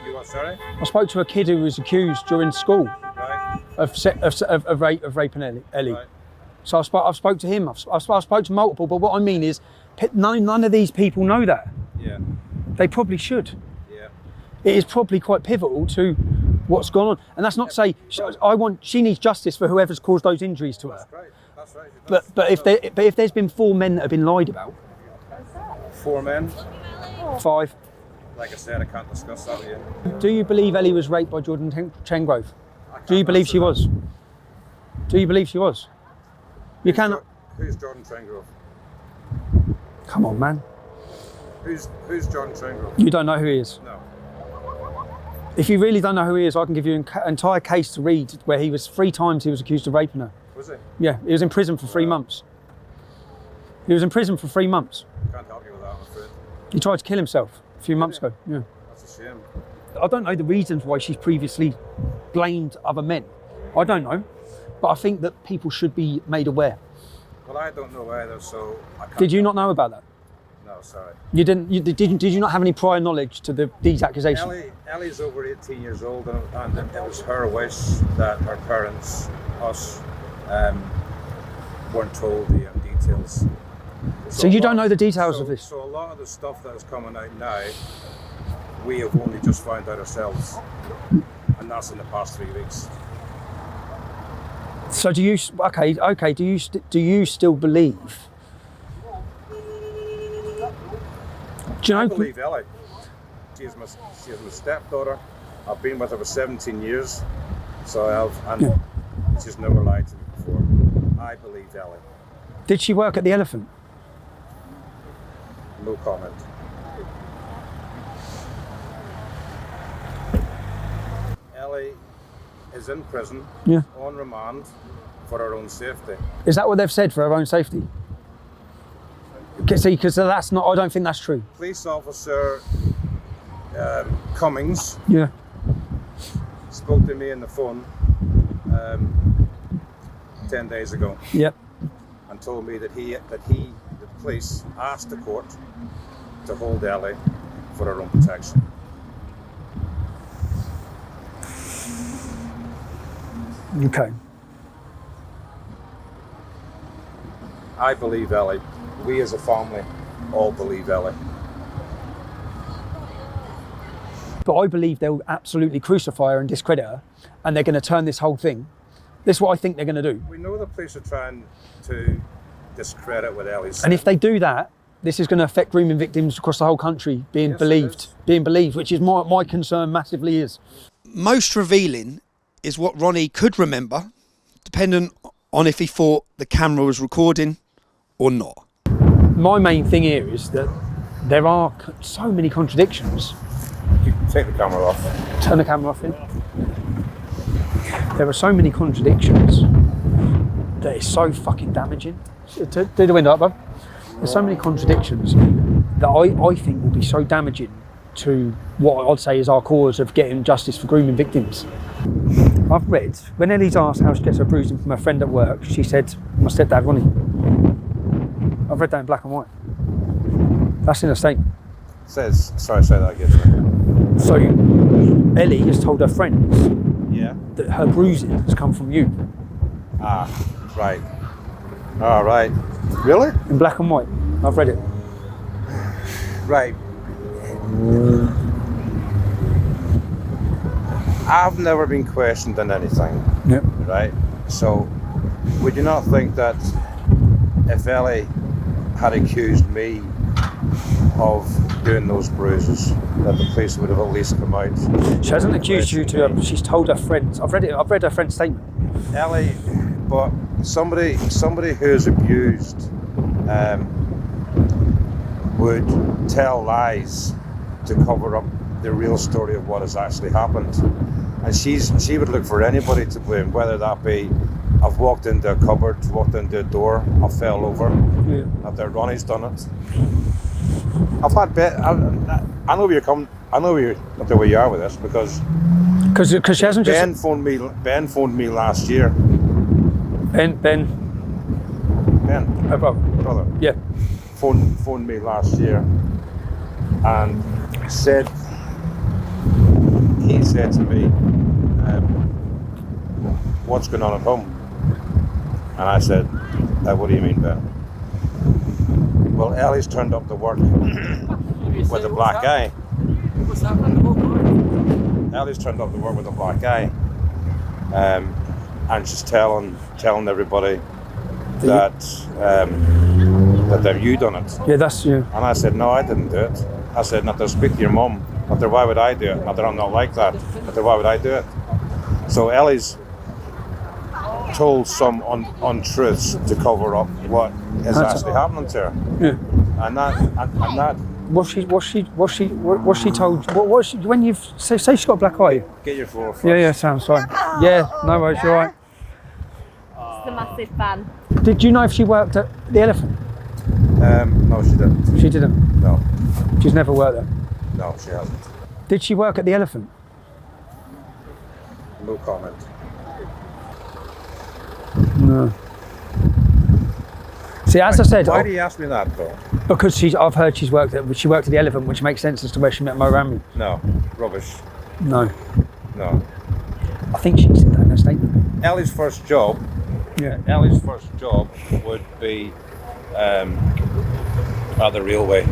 You what, sorry? I spoke to a kid who was accused during school of raping Ellie. Right. So I've spoke to him. I spoke to multiple. But what I mean is, none of these people know that. Yeah. They probably should. Yeah. It is probably quite pivotal to what's gone on, and that's not to say she needs justice for whoever's caused those injuries to her. That's right. That's right. But if there's been 4 men that have been lied about. 4 men. 5. Like I said, I can't discuss that with you. Do you believe Ellie was raped by Jordan Chengrove? Do you believe she was? Do you believe she was? You cannot. Who's Jordan Trengrove? Come on, man. Who's Jordan Trengrove? You don't know who he is? No. If you really don't know who he is, I can give you an entire case to read where he was 3 times he was accused of raping her. Was he? Yeah, he was in prison for 3 months. He was in prison for 3 months. Can't help you with that, I'm afraid. He tried to kill himself a few months ago. Yeah. That's a shame. I don't know the reasons why she's previously blamed other men. I don't know, but I think that people should be made aware. Well, I don't know either, so I can't. Did you not know about that? No, sorry. You didn't. Did you not have any prior knowledge to these accusations? Ellie's over 18 years old, and it was her wish that her parents, us, weren't told the details. So you don't know the details of this? So a lot of the stuff that is coming out now, we have only just found out ourselves, and that's in the past 3 weeks. So do you? Okay. Do you still believe? Do you know? I believe Ellie. She is my stepdaughter. I've been with her for 17 years, so I have, and she's never lied to me before. I believe Ellie. Did she work at the Elephant? No comment. Ellie is in prison on remand for her own safety. Is that what they've said, for her own safety? See, because that's not. I don't think that's true. Police officer Cummings spoke to me on the phone 10 days ago. Yep. And told me that the police asked the court to hold Ellie for her own protection. Okay. I believe Ellie. We as a family all believe Ellie. But I believe they'll absolutely crucify her and discredit her, and they're going to turn this whole thing. This is what I think they're going to do. We know the police are trying to discredit what Ellie's said. And if they do that, this is going to affect grooming victims across the whole country being believed, which is my concern massively is. Most revealing is what Ronnie could remember, dependent on if he thought the camera was recording or not. My main thing here is that there are so many contradictions. You can take the camera off. Turn the camera off in. There are so many contradictions that it's so fucking damaging. Do the window up, bro. There's so many contradictions that I think will be so damaging to what I'd say is our cause of getting justice for grooming victims. I've read, when Ellie's asked how she gets her bruising from her friend at work, she said, my stepdad Ronnie. I've read that in black and white. That's in a statement. Say that again. So Ellie has told her friends that her bruising has come from you. Ah, right. All right. Really? In black and white. I've read it. Right. I've never been questioned on anything. Yep. Right? So, would you not think that if Ellie had accused me of doing those bruises, that the police would have at least come out? She hasn't accused you to. She's told her friends. I've read it. I've read her friend's statement. Ellie, but somebody who's abused would tell lies to cover up the real story of what has actually happened, and she would look for anybody to blame, whether that be I've walked into a cupboard, walked into a door, I fell over, that Ronnie's done it. I've had I know where you're coming. I know where you are with this because she hasn't Ben phoned me last year. Ben. Her brother. Yeah. Phoned me last year and he said to me, what's going on at home? And I said, what do you mean, Ben? Well, Ellie's turned up to work with a black eye. What's happening? Ellie's turned up to work with a black eye. And she's telling everybody that you done it. Yeah, that's you. And I said, no, I didn't do it. I said, not to speak to your mum. Not that why would I do it? Not that I'm not like that. Not that why would I do it? So Ellie's told some untruths to cover up what is actually happening to her. Yeah. And that. Was she told? What she, when you've say she's got a black eye? Get your floor first. Yeah, sounds fine. Yeah, no worries, you're right. She's a massive fan. Did you know if she worked at the Elephant? No, she didn't. She didn't? No. She's never worked there? No, she hasn't. Did she work at the Elephant? No comment. No. See, as I said, why do you ask me that though? Because I've heard she worked at the Elephant, which makes sense as to where she met Mo Rami. No, rubbish. No. No. I think she said that in her statement. Ellie's first job. Yeah. Ellie's first job would be at the railway.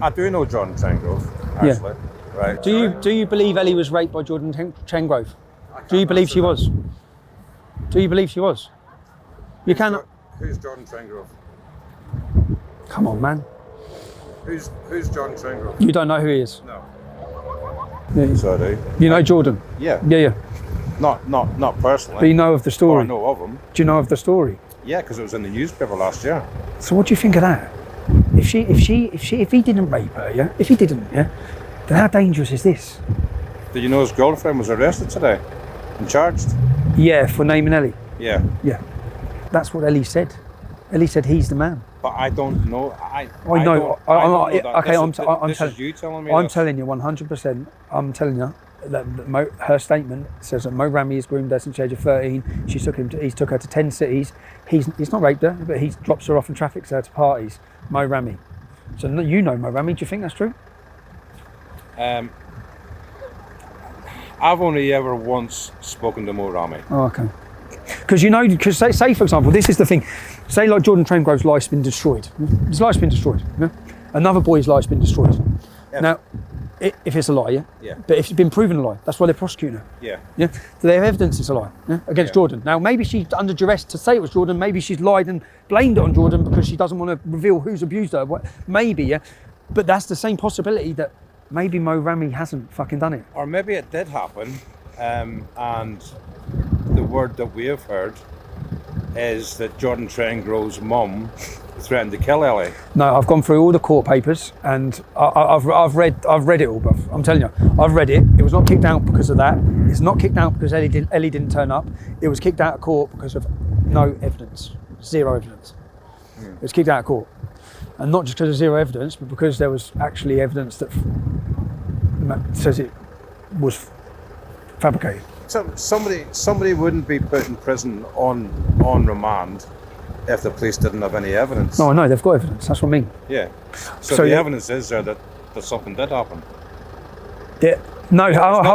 I do know Jordan Trengrove, actually. Yeah. Right. Do you believe Ellie was raped by Jordan Trengrove? Do you believe she was? Do you believe she was? You cannot. Who's Jordan Trengrove? Come on, man. Who's Jordan Trengrove? You don't know who he is? No. Yeah. So I do. You know Jordan? Yeah. Yeah. Not personally. But you know of the story? I know of him. Do you know of the story? Yeah, because it was in the newspaper last year. So what do you think of that? If he didn't rape her, yeah? If he didn't, yeah? Then how dangerous is this? Did you know his girlfriend was arrested today and charged? Yeah, for naming Ellie. Yeah. Yeah. That's what Ellie said. Ellie said he's the man. But I don't know. I know. I'm telling you. Telling me I'm telling you 100%. I'm telling you that her statement says that Mo Rami is groomed her since the age of 13. He took her to 10 cities. He's not raped her, but he drops her off and traffics her to parties. Mo Rami. So you know Mo Rami. Do you think that's true? I've only ever once spoken to Mo Rami. Oh, okay. Because say for example, this is the thing. Say like Jordan Trengrove's life's been destroyed. His life's been destroyed. Yeah? Another boy's life's been destroyed. Yeah. Now, if it's a lie, yeah? Yeah. But if it's been proven a lie, that's why they're prosecuting her. Yeah. Yeah. So they have evidence it's a lie, yeah? Against Jordan. Now maybe she's under duress to say it was Jordan. Maybe she's lied and blamed it on Jordan because she doesn't want to reveal who's abused her. Maybe, yeah. But that's the same possibility that maybe Mo Rami hasn't fucking done it. Or maybe it did happen, and the word that we have heard is that Jordan Trengrove's mum threatened to kill Ellie. No, I've gone through all the court papers and I've read it all, bruv. I'm telling you, I've read it. It was not kicked out because of that. It's not kicked out because Ellie didn't turn up. It was kicked out of court because of no evidence, zero evidence. It was kicked out of court, and not just because of zero evidence, but because there was actually evidence that says it was fabricated. So somebody wouldn't be put in prison on remand if the police didn't have any evidence. No, I know, they've got evidence, that's what I mean. Yeah. So the evidence is there that something did happen. Yeah. No,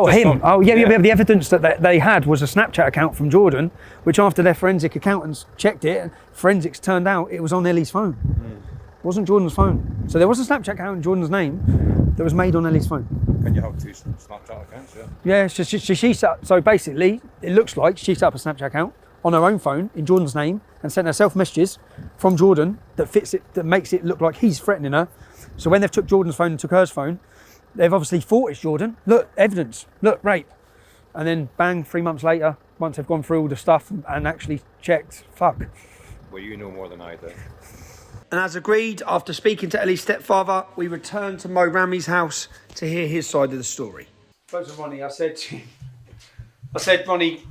him. The evidence that they had was a Snapchat account from Jordan, which after their forensic accountants checked it, forensics turned out it was on Ellie's phone. wasn't Jordan's phone. So there was a Snapchat account in Jordan's name that was made on Ellie's phone. Can you have two Snapchat accounts? Yeah. Yeah, she set, so basically, it looks like she set up a Snapchat account on her own phone in Jordan's name and sent herself messages from Jordan that fits it, that makes it look like he's threatening her. So when they've took Jordan's phone and took her phone, they've obviously thought it's Jordan. Look, evidence. Look, rape. And then bang, 3 months later, once they've gone through all the stuff and actually checked, fuck. Well, you know more than I do. And as agreed, after speaking to Ellie's stepfather, we returned to Mo Rami's house to hear his side of the story. Close to Ronnie, I said, Ronnie,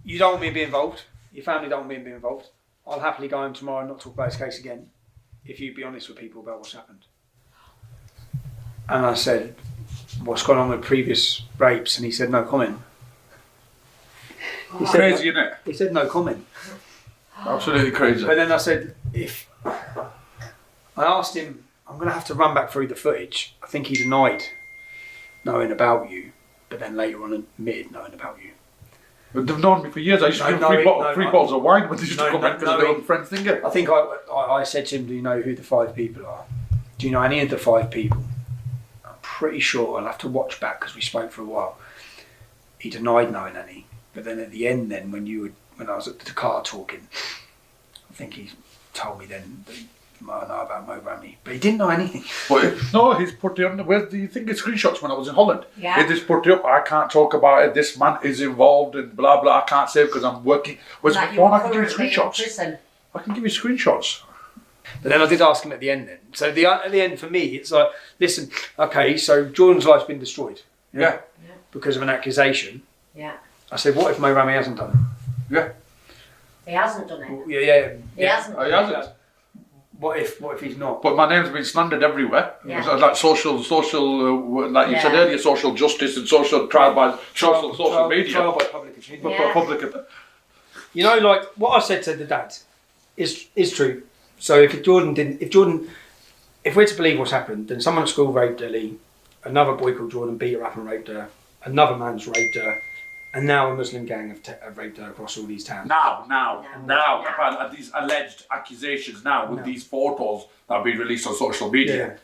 you don't want me to be involved. Your family don't want me to be involved. I'll happily go home tomorrow and not talk about this case again if you be honest with people about what's happened. And I said, what's gone on with previous rapes? And he said, no comment. He said, crazy, isn't it? He said, no comment. Absolutely crazy. But then I said, I asked him, I'm going to have to run back through the footage. I think he denied knowing about you, but then later on admitted knowing about you. But they've known me for years. I used to give them three bottles of wine when they used to come in because they were friends thinking. I think I said to him, do you know who the 5 people are? Do you know any of the 5 people? I'm pretty sure, I'll have to watch back because we spoke for a while. He denied knowing any. But then at the end then, when I was at the car talking, I think he told me then that he might know about Mo Rami. But he didn't know anything. But no, he's put it on. Where do you think it's screenshots when I was in Holland? Yeah. He just put it up. I can't talk about it. This man is involved in blah blah. I can't say it because I'm working. Where's my phone? I can give you screenshots. I can give you screenshots. But then I did ask him at the end then. So at the end for me, it's like, listen, okay, so Jordan's life's been destroyed. Yeah. Because of an accusation. Yeah. I said, what if Mo Rami hasn't done it? Yeah. He hasn't done it. Yeah. He hasn't. Oh, he hasn't. What if he's not? But my name's been slandered everywhere. Yeah. It's like social, like you said earlier, social justice and social trial by social media. Trial by public opinion. Yeah. Public. You know, like what I said to the dad is true. So if we're to believe what's happened, then someone at school raped Ellie, another boy called Jordan beat her up and raped her, another man's raped her, and now a Muslim gang have raped her across all these towns. Now, about these alleged accusations now with these photos that have been released on social media.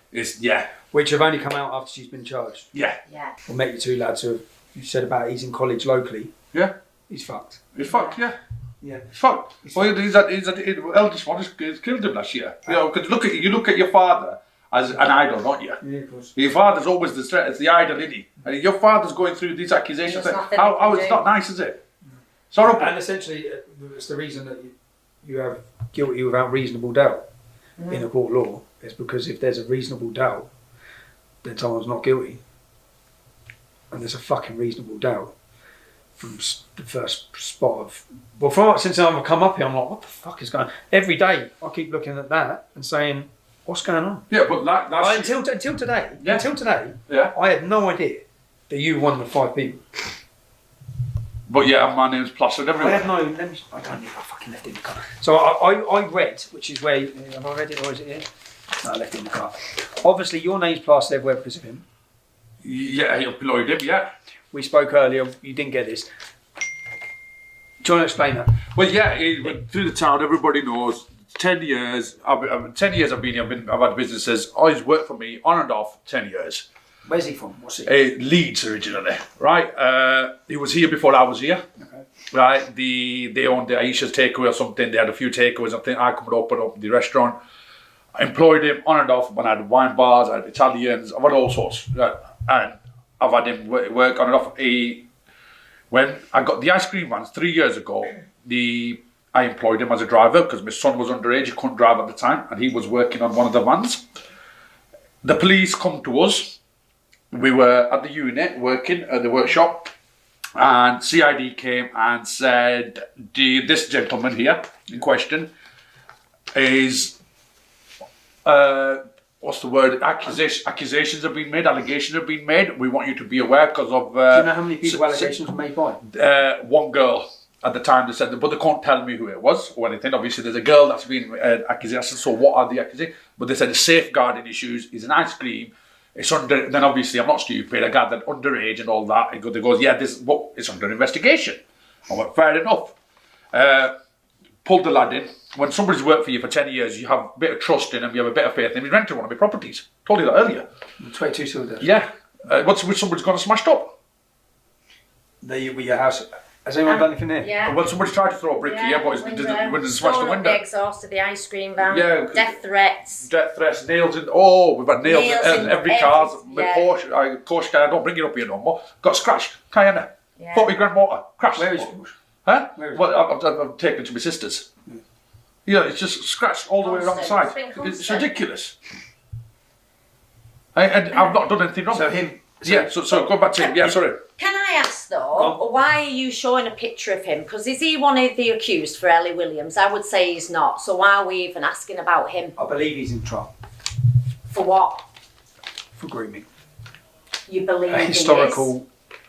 Which have only come out after she's been charged. Yeah. I met you 2 lads who you said about he's in college locally. Yeah. He's fucked. He's fucked, yeah. Yeah. He's fucked. Well, the eldest one has killed him last year. You know, because you look at your father as an idol, don't you? Yeah, of course. Your father's always the threat, it's the idol, isn't he? And your father's going through these accusations. How it's not nice, is it? It's horrible. And essentially, it's the reason that you have guilty without reasonable doubt in a court of law. Is because if there's a reasonable doubt, then someone's not guilty. And there's a fucking reasonable doubt from the first spot of... since I've come up here, I'm like, what the fuck is going on? Every day, I keep looking at that and saying, what's going on? Yeah, but until today, yeah. I had no idea that you were one of the 5 people. But yeah, my name's plastered everywhere. I had no... I don't know if I fucking left it in the car. So I read, which is where... Have I read it or is it here? No, I left it in the car. Obviously, your name's plastered everywhere because of him. Yeah, he employed him, yeah. We spoke earlier, you didn't get this. Do you want to explain that? Well, yeah, through the town, everybody knows. 10 years, 10 years I've been here, I've had businesses. Always worked for me, on and off, 10 years. Where's he from? What's he? Leeds originally, right? He was here before I was here. Okay. Right, they owned the Aisha's takeaway or something. They had a few takeaways. I think I come and open up the restaurant. I employed him on and off. When I had wine bars, I had Italians. I've had all sorts, right? And I've had him work on and off. When I got the ice cream vans 3 years ago, I employed him as a driver because my son was underage. He couldn't drive at the time, and he was working on one of the vans. The police come to us. We were at the unit working at the workshop, and CID came and said, this gentleman here in question is, what's the word? Accusations have been made, allegations have been made. We want you to be aware because of... Do you know how many people allegations were made by? One girl. At the time they said, but they can't tell me who it was or anything. Obviously there's a girl that's been accused. So what are the accusations? But they said the safeguarding issues is an ice cream. It's under, then obviously I'm not stupid. I got that underage and all that. They goes, yeah, it's under investigation. I went, fair enough. pulled the lad in. When somebody's worked for you for 10 years, you have a bit of trust in him, you have a bit of faith in him. He's rented one of my properties. Told you that earlier. 22 cylinders. Yeah. What's with somebody's gone and smashed up? There you with your house. Has anyone done anything there? Yeah. Well, somebody's tried to throw a brick here, but it's smashed the window. The exhaust of the ice cream van. Yeah. Death threats. Death threats, nails in. Oh, we've had nails in every car. My yeah. Porsche car, don't bring it up here no more. Got scratched. Cayenne. Yeah. 40 grand motor. Crashed. Where is it? Huh? Where is Well, I've taken it to my sister's. Yeah, it's just scratched all the way around the side. It's ridiculous. And I've not done anything wrong. So him. Yeah, so go back to him. Yeah, sorry. Can I ask though, why are you showing a picture of him? Because is he one of the accused for Ellie Williams? I would say he's not. So why are we even asking about him? I believe he's in trial. For what? For grooming. You believe A historical.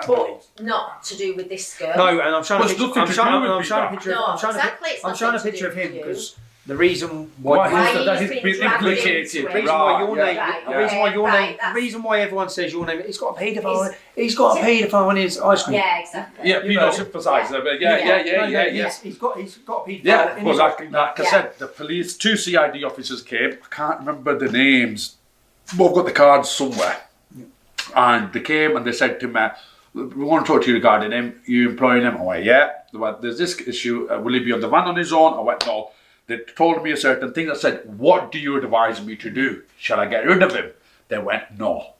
But not to do with this girl. No, and I'm showing a picture. I'm showing a exactly picture of him you. because the reason why he's been implicated. the reason why your name, the reason why your name, the reason why everyone says your name. He's got a paedophile. He's got a paedophile in his ice cream. Yeah, exactly. Yeah, pedo sympathiser. Yeah. He's got a paedophile. Yeah, in well, his like I said, the police, 2 CID officers came. I can't remember the names. But I've got the cards somewhere. And they came and they said to me, we want to talk to you regarding him. You employing him? I went, yeah. They went, there's this issue. Will he be on the van on his own? I went, no. They told me a certain thing. I said, what do you advise me to do? Shall I get rid of him? They went, no.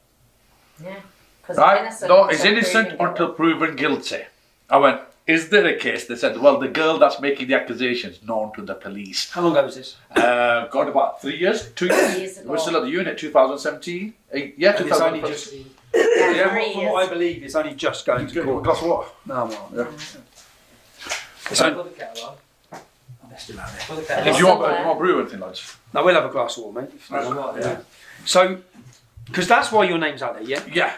Yeah. Right? No, he's innocent until proven guilty. I went, is there a case? They said, well, the girl that's making the accusations known to the police. How long ago was this? God, about 3 years, 2 years. We're still at the unit, 2017. Yeah, 2017. From what I believe, it's only just going to court. Glass of water? No, well, yeah. If you want brew or anything, lads. No, we'll have a glass of water, mate. Yeah. So, because that's why your name's out there, yeah? Yeah,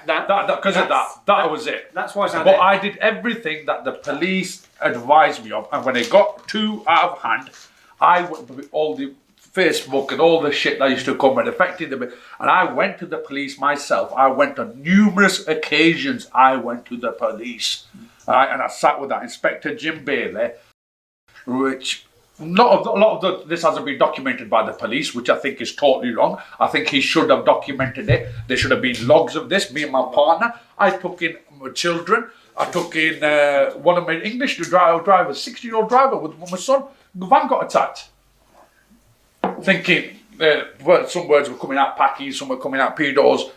because of that was it. That's why it's out there. there. But I did everything that the police advised me of, and when it got too out of hand, I went with all the Facebook and all the shit that used to come and affected them, and I went to the police myself. I went on numerous occasions. I went to the police, and I sat with that Inspector Jim Bailey, which. A lot of this hasn't been documented by the police, which I think is totally wrong. I think he should have documented it. There should have been logs of this. Me and my partner, I took in my children. I took in one of my English drivers, 60-year-old driver with my son. The van got attacked. Thinking some words were coming out packies, some were coming out pedos.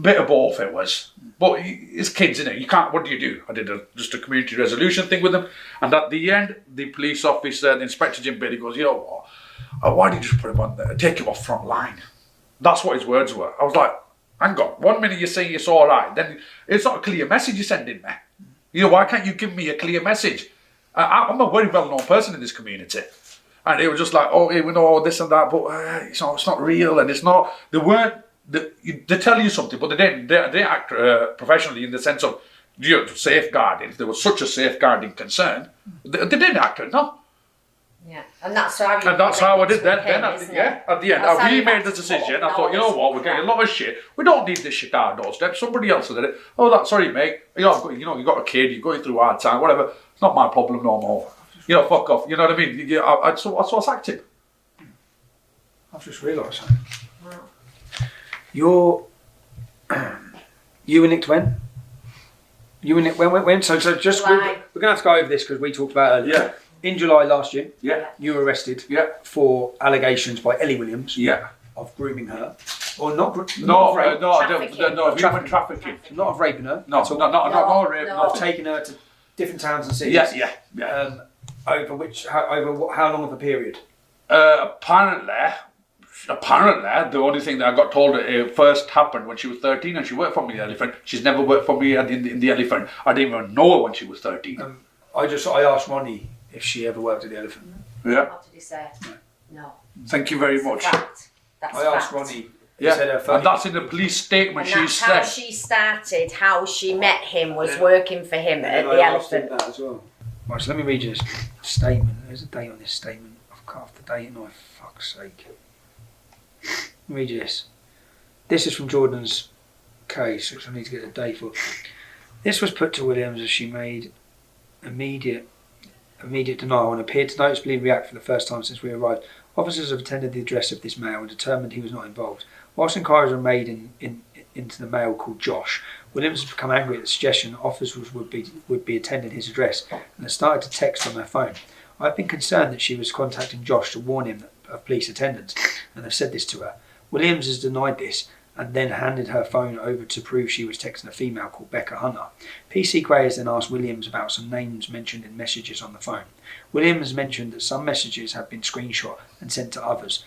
Bit of both it was. But it's kids, innit? You can't, what do you do? I did just a community resolution thing with them. And at the end, the police officer, the Inspector Jim Bailey goes, you know what? Why did you just put him on there? Take him off front line. That's what his words were. I was like, hang on. 1 minute you're saying it's all right. Then it's not a clear message you're sending me. You know, why can't you give me a clear message? I'm a very well-known person in this community. And they were just like, oh, yeah, we know this and that, but it's not real. And it's not, they tell you something, but they act professionally in the sense of safeguarding. If there was such a safeguarding concern, they didn't act it, no. Yeah, and that's how I did that. Then at the end, we made the decision. I thought, you know what, we're getting a lot of shit. We don't need this shit at our doorstep. Somebody else did it. Oh, sorry, mate. You got a kid. You're going through a hard time. Whatever. It's not my problem no more. Fuck off. You know what I mean? So I sacked him. I've just realised something. You were nicked when? You were nicked when? So just we're going to have to go over this because we talked about it earlier. Yeah. In July last year, you were arrested for allegations by Ellie Williams of grooming her. Or not rape. Human trafficking. Not of raping her. No rape. Of taking her to different towns and cities. Yeah. Over how long of a period? Apparently, the only thing that I got told it first happened when she was 13 and she worked for me in the Elephant. She's never worked for me in the Elephant. I didn't even know her when she was 13. I asked Ronnie if she ever worked at the Elephant. Yeah. What did he say? No. Thank you very much. That's I asked Ronnie. And that's in the police statement. And that's how she started, how she met him was working for him at the Elephant. That as well. Right, so let me read you this statement. There's a date on this statement. I've cut off the date, and fuck's sake. Let me read you this. This is from Jordan's case, which I need to get a date for. This was put to Williams as she made immediate immediate denial and appeared to noticeably react for the first time since we arrived. Officers have attended the address of this male and determined he was not involved. Whilst inquiries were made into the male called Josh, Williams has become angry at the suggestion that officers would be attending his address and has started to text on her phone. I've been concerned that she was contacting Josh to warn him of police attendance and have said this to her. Williams has denied this and then handed her phone over to prove she was texting a female called Becca Hunter. PC Gray has then asked Williams about some names mentioned in messages on the phone. Williams mentioned that some messages have been screenshot and sent to others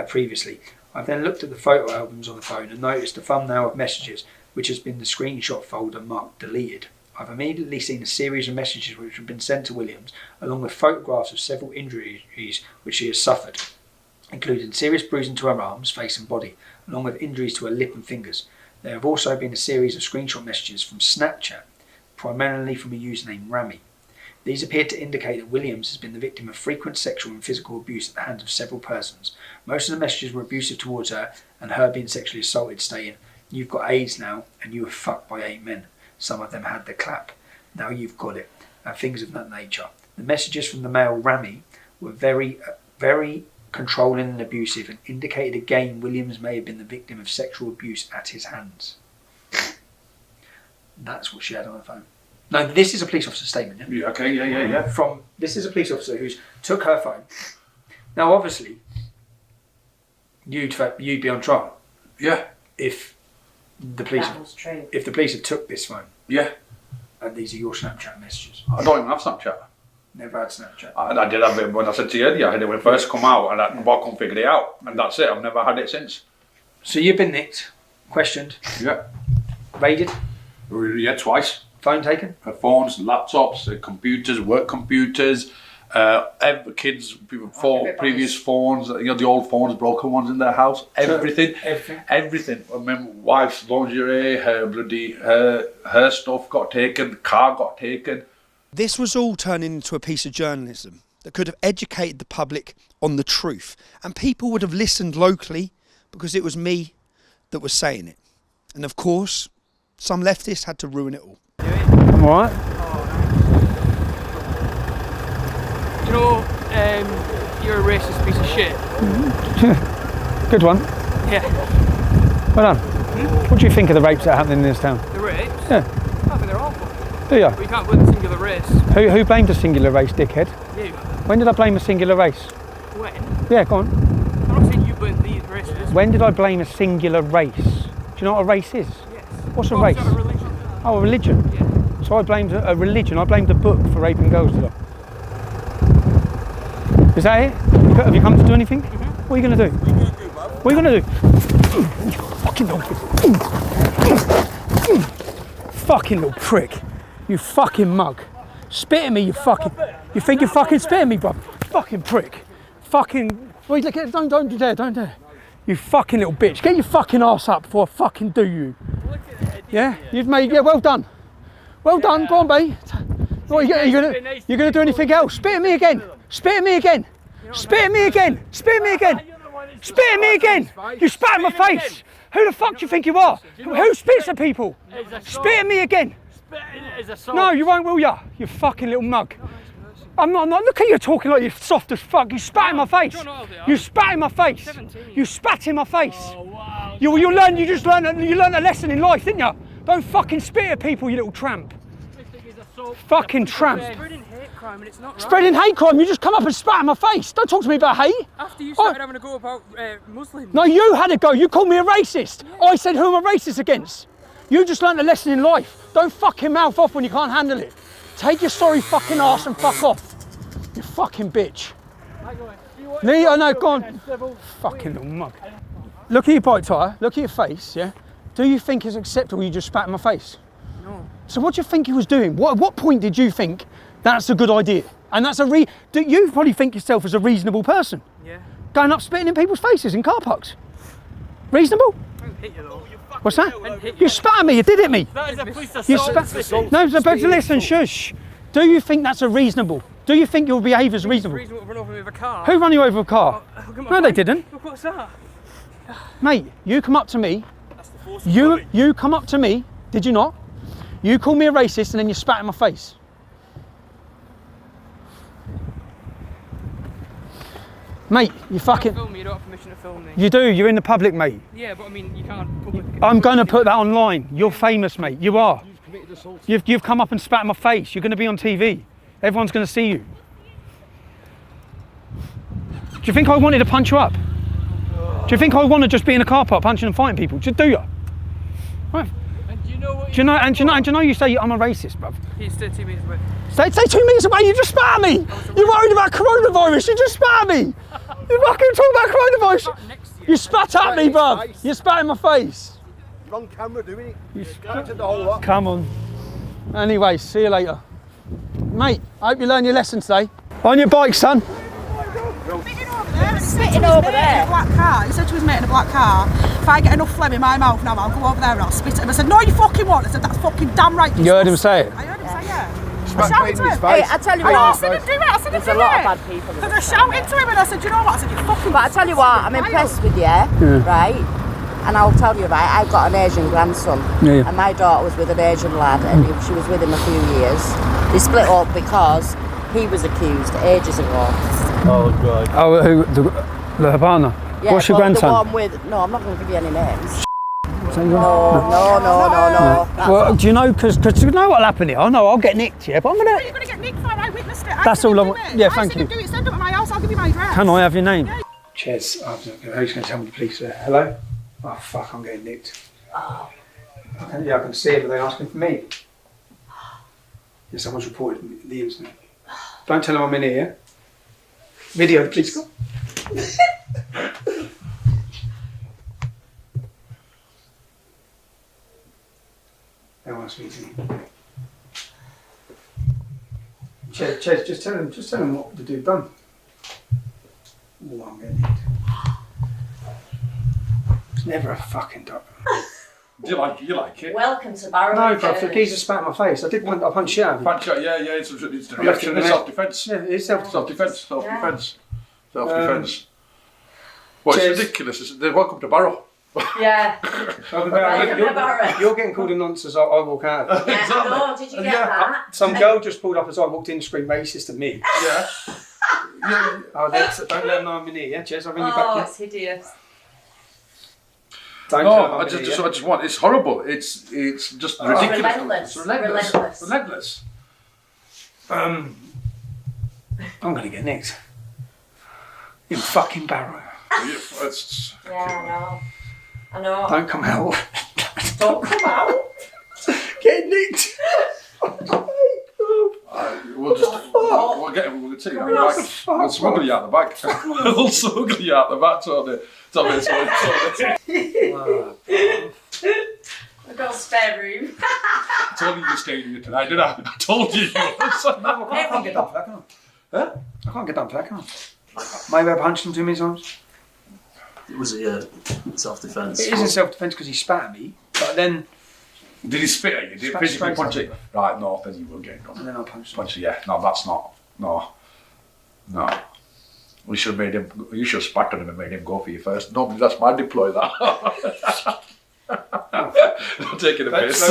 previously. I've then looked at the photo albums on the phone and noticed the thumbnail of messages, which has been the screenshot folder marked deleted. I've immediately seen a series of messages which have been sent to Williams, along with photographs of several injuries which she has suffered, including serious bruising to her arms, face and body, along with injuries to her lip and fingers. There have also been a series of screenshot messages from Snapchat, primarily from a user named Rami. These appear to indicate that Williams has been the victim of frequent sexual and physical abuse at the hands of several persons. Most of the messages were abusive towards her and her being sexually assaulted, stating, "You've got AIDS now and you were fucked by 8 men. Some of them had the clap. Now you've got it," and things of that nature. The messages from the male Rami were very controlling and abusive and indicated again Williams may have been the victim of sexual abuse at his hands. That's what she had on her phone. No, this is a police officer's statement. Yeah, okay, yeah. This is a police officer who's took her phone. Now, obviously, you'd be on trial. Yeah. If the police had took this phone. Yeah. And these are your Snapchat messages. I don't even have Snapchat. Never had Snapchat. I did have it when I said to you earlier. I had it when it first come out, and I couldn't figure it out, and that's it. I've never had it since. So you've been nicked, questioned. Yeah. Raided. Yeah, twice. Phone taken. Phones, laptops, computers, work computers. Kids, previous phones, the old phones, broken ones in their house. Everything. I mean, wife's lingerie, her stuff got taken. The car got taken. This was all turning into a piece of journalism that could have educated the public on the truth, and people would have listened locally because it was me that was saying it. And of course, some leftists had to ruin it all. I'm alright. Do you know, you're a racist piece of shit? Good one. Yeah. Well done. What do you think of the rapes that are happening in this town? The rapes? Yeah. I think they're awful. Do you? But you can't blame a singular race. Who blamed a singular race, dickhead? You. When did I blame a singular race? When? Yeah, go on. I'm not saying you blame these races. When did I blame a singular race? Do you know what a race is? Yes. What's a race? It's not a religion. Oh, a religion? Yeah. So I blamed a religion. I blamed a book for raping girls, did I? Is that it? Have you come to do anything? Mm-hmm. What are you going to do? What are you going to do? You fucking little... fucking little prick. You fucking mug. Spit at me, you fucking... You think you're fucking spitting me, bro? Fucking prick. Fucking... Wait, don't dare. You fucking little bitch. Get your fucking arse up before I fucking do you. Yeah? You've made... Yeah, well done. Well done, go on, babe. What, you're gonna do anything else? Spit at me again. Spit at me again. Spit at me again. Spit at me again. Spit at me again. You spat in my face. Who the fuck do you think you are? Who spits at people? Spit at me again. No, you won't, will ya? You fucking little mug. I'm not. Look at you talking like you're soft as fuck. You spat in my face. You spat in my face. You spat in my face. You just learned a lesson in life, didn't you? Don't fucking spit at people, you little tramp. Fucking tramp. Spreading hate crime and it's not right. Spreading hate crime? You just come up and spat in my face. Don't talk to me about hate. After you started having a go about Muslims. No, you had a go. You called me a racist. Yeah. I said who am I racist against? You just learned a lesson in life. Don't fucking mouth off when you can't handle it. Take your sorry fucking arse and fuck off. You fucking bitch. Lee, I know, go on. Fucking little mug. Look at your bike tyre. Look at your face, yeah? Do you think it's acceptable you just spat in my face? No. So what do you think he was doing? At what point did you think that's a good idea? And that's do you probably think yourself as a reasonable person? Yeah. Going up spitting in people's faces in car parks? Reasonable? I didn't hit you though. What's that? You spat at me, you did at me. That is a police assault. You spat. No, but listen, shush. Do you think that's a reasonable? Do you think your behaviour's reasonable? Reasonable to run over me with a car. Who ran you over a car? No, they didn't. Look, what's that? Mate, you come up to me. You come up to me, did you not? You call me a racist and then you spat in my face. Mate, you fucking... Film me, you don't have permission to film me. You do, you're in the public, mate. Yeah, but I mean, you can't public... I'm going to put that online. You're famous, mate. You are. You've come up and spat in my face. You're going to be on TV. Everyone's going to see you. Do you think I wanted to punch you up? Do you think I want to just be in a car park punching and fighting people? Do you? Right. And do you know what Do you know you say I'm a racist, bruv? He's 2 metres away. Stay 2 metres away, you just spat at me! You're worried about coronavirus, you just spat at me! You fucking talk about coronavirus! You spat at me, bruv! You spat in my face! Wrong camera doing it. You scratched the whole lot. Come on. Anyway, see you later. Mate, I hope you learn your lesson today. On your bike, son. Spitting over there. In a black car. He said to his mate in a black car, if I get enough phlegm in my mouth now, I'll go over there and I'll spit at him. I said, no, you fucking won't. I said, that's fucking damn right. You heard him say it? I heard him say it. Smack I shouted to him. Hey, I tell you what. I said him do it. I said him There's do a lot it. of bad people. Because I shouted to him and I said, you know what? I said, you fucking... But I tell you what, I'm impressed with you, right? And I'll tell you, right, I've got an Asian grandson. Yeah. And my daughter was with an Asian lad and she was with him a few years. They split up because he was accused ages ago. Oh, God. Oh, who? The partner? Yeah, What's your well, grandson? The one with... No, I'm not going to give you any names. No. No. Well, do you know, because you know what'll happen here? I know I'll get nicked, yeah, but I'm gonna... What are you going to get nicked for? I witnessed it. That's all I want. Yeah, thank you. I said him do it. Send it to my house. I'll give you my address. Can I have your name? Yeah. Cheers. Who's going to tell me the police there? Hello? Oh, fuck, I'm getting nicked. I can see it, but they're asking for me. Yeah, someone's reported the incident. Don't tell them I'm in here. Video the police got. They want to speak to me. Chez, just tell them what the dude done. Oh, I'm getting nicked. It's never a fucking dog. Do you like it? Welcome to Barrow. No, bruv, the geezer spat in my face. I punched shit out of him. Punch out, yeah, it's the I left it reaction, in it's the self-defence. Yeah, it's Self-defence. Well, Cheers. it's ridiculous. They're welcome to Barrow. Yeah. You're getting called a nonce as I walk out. Yeah, I know. Did you get that? Some girl just pulled up as I walked in and screamed racist at me. Yeah. Oh, don't let them know I'm in here, yeah, Jez? I'll ring you back. Oh, Yeah? it's hideous. Don't No, tell them I'm I in just here, yeah? want. It's horrible. It's just ridiculous. Relentless. It's relentless. I'm gonna get nicked. In fucking Barrow. Yeah, I know. Don't come out. Don't come out. Get nicked. We'll get him. We'll take you out the back. We'll smuggle you out the back. We'll smuggle you out the back. I've got a spare room. I told you stayed here tonight, didn't I? I told you. I can't get done for that, can I? Huh? I can't get done for that, can I? Maybe I punched him too many times. Was it self-defence? It isn't self-defence because he spat at me, but then... Did he spit at you? Did he Spat physically straight punch at you? Right, no, then you will get done. And then I punched him. Punch you, yeah. No, that's not. No. We should have made him. You should have spat on him and made him go for you first. Normally, that's my deploy. That. I'm taking a piss.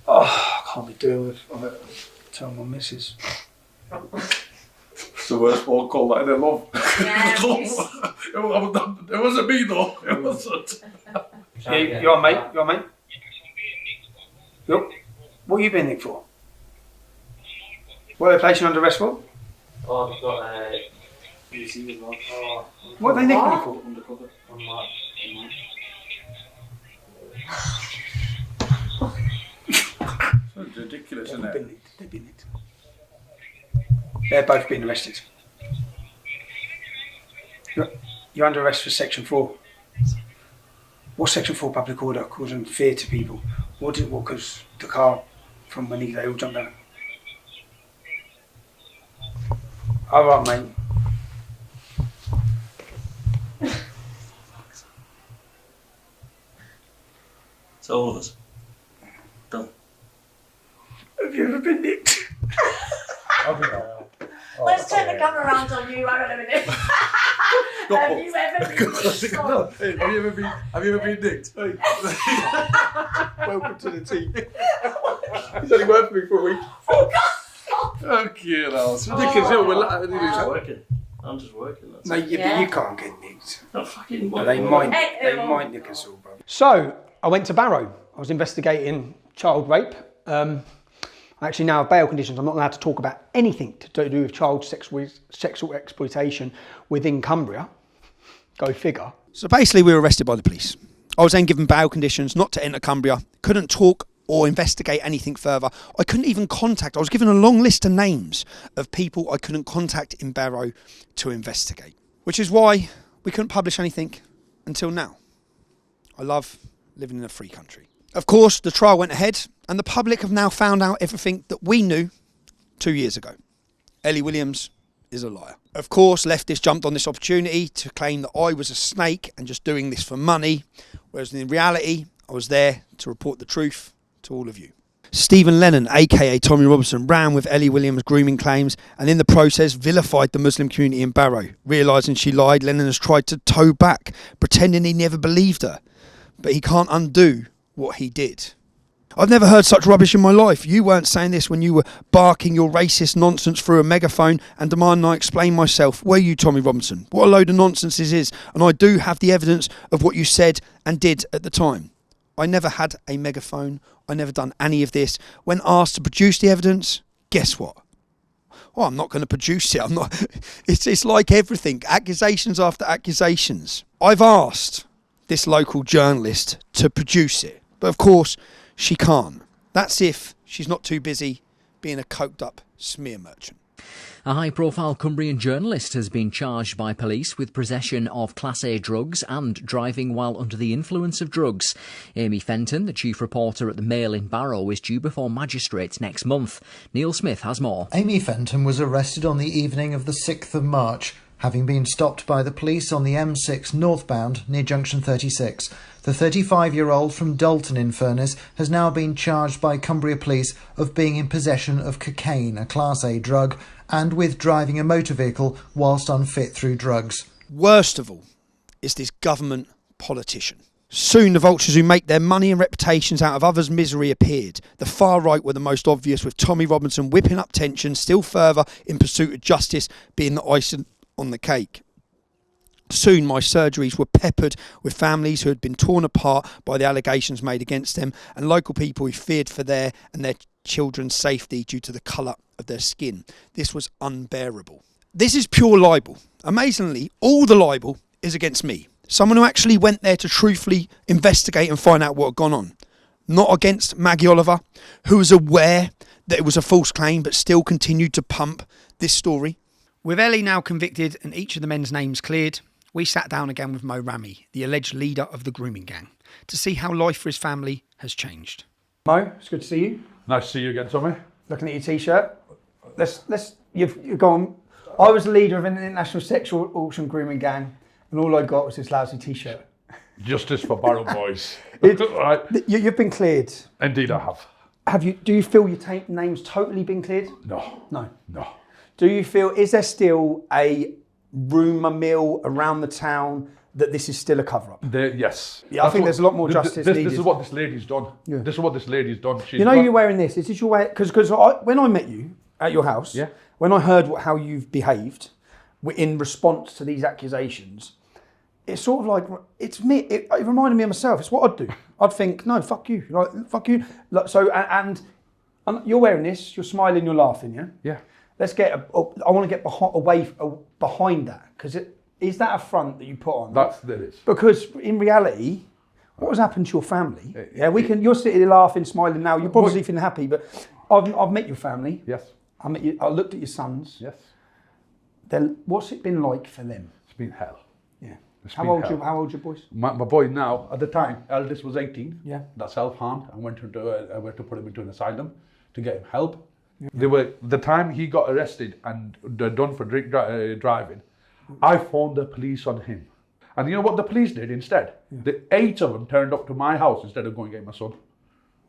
Oh, I can't be doing with telling my missus. It's the worst phone call that I ever love. Yeah, It wasn't me though. It wasn't. You're a mate? You're a mate? Yep. What are you being nicked for? What are they placing you under arrest for? Oh, I've got a PC as well. Oh, What are they nicking you for? Undercover. It's ridiculous, isn't They've been it? nicked. They've been nicked. They're both being arrested. You're under arrest for Section 4. What's Section 4 public order? Causing fear to people. What because the car from when they all jumped out. Alright, mate. So all of us. Done. Have you ever been nicked? Let's turn the camera around on you. Hang on a minute. Have you ever been Have you ever been nicked? Welcome to the team. He's only worked for me for a week. Okay, now it's ridiculous. It's working. I'm just working. That's No, it. you, but you can't get nicked. I fucking But they might nick us all, bro. So I went to Barrow. I was investigating child rape. I actually now have bail conditions. I'm not allowed to talk about anything to do with child sexual exploitation within Cumbria. Go figure. So basically we were arrested by the police. I was then given bail conditions not to enter Cumbria, couldn't talk or investigate anything further. I couldn't even contact, I was given a long list of names of people I couldn't contact in Barrow to investigate. Which is why we couldn't publish anything until now. I love living in a free country. Of course, the trial went ahead and the public have now found out everything that we knew 2 years ago. Ellie Williams is a liar. Of course, leftists jumped on this opportunity to claim that I was a snake and just doing this for money, whereas in reality, I was there to report the truth to all of you. Stephen Lennon, aka Tommy Robinson, ran with Ellie Williams' grooming claims and in the process vilified the Muslim community in Barrow. Realising she lied, Lennon has tried to toe back, pretending he never believed her. But he can't undo what he did. I've never heard such rubbish in my life. You weren't saying this when you were barking your racist nonsense through a megaphone and demanding I explain myself. Were you, Tommy Robinson? What a load of nonsense this is. And I do have the evidence of what you said and did at the time. I never had a megaphone. I never done any of this. When asked to produce the evidence, guess what? Oh, I'm not going to produce it. I'm not. It's like everything. Accusations after accusations. I've asked this local journalist to produce it. But of course, she can't. That's if she's not too busy being a coked up smear merchant. A high-profile Cumbrian journalist has been charged by police with possession of Class A drugs and driving while under the influence of drugs. Amy Fenton, the chief reporter at the Mail in Barrow, is due before magistrates next month. Neil Smith has more. Amy Fenton was arrested on the evening of the 6th of March, having been stopped by the police on the M6 northbound near Junction 36. The 35-year-old from Dalton in Furness has now been charged by Cumbria Police of being in possession of cocaine, a Class A drug, and with driving a motor vehicle whilst unfit through drugs. Worst of all is this government politician. Soon the vultures who make their money and reputations out of others' misery appeared. The far right were the most obvious, with Tommy Robinson whipping up tension still further in pursuit of justice being the icing on the cake. Soon my surgeries were peppered with families who had been torn apart by the allegations made against them and local people who feared for their and their children's safety due to the colour of their skin. This was unbearable. This is pure libel. Amazingly, all the libel is against me. Someone who actually went there to truthfully investigate and find out what had gone on. Not against Maggie Oliver, who was aware that it was a false claim but still continued to pump this story. With Ellie now convicted and each of the men's names cleared, we sat down again with Mo Rami, the alleged leader of the grooming gang, to see how life for his family has changed. Mo, it's good to see you. Nice to see you again, Tommy. Looking at your t-shirt. You've gone. I was the leader of an international sexual auction grooming gang, and all I got was this lousy t-shirt. Justice for Barrow boys. Right. You've been cleared. Indeed, I have. Have you? Do you feel your name's totally been cleared? No. No. No. Do you feel? Is there still a rumour mill around the town that this is still a cover-up? Yes. Yeah, I think there's a lot more justice needed. This is what this lady's done. Yeah. This is what this lady's done. You're wearing this. Is this your way? Because when I met you at your house, when I heard how you've behaved in response to these accusations, it's sort of like, it's me. It reminded me of myself. It's what I'd do. I'd think, no, fuck you. Like, fuck you. So, and you're wearing this, you're smiling, you're laughing, yeah? Yeah. Let's get, I want to get behind that, because is that a front that you put on? That is. Because in reality, what has happened to your family? You're sitting there laughing, smiling now. You're probably feeling happy, but I've met your family. Yes. I looked at your sons. Yes. What's it been like for them? It's been hell. Yeah. How old are your boys? My boy now, at the time, eldest was 18. Yeah. That self-harmed. I went to put him into an asylum to get him help. Yeah. The time he got arrested and done for drink driving, I phoned the police on him. And you know what the police did instead? Yeah. The 8 of them turned up to my house instead of going to get my son.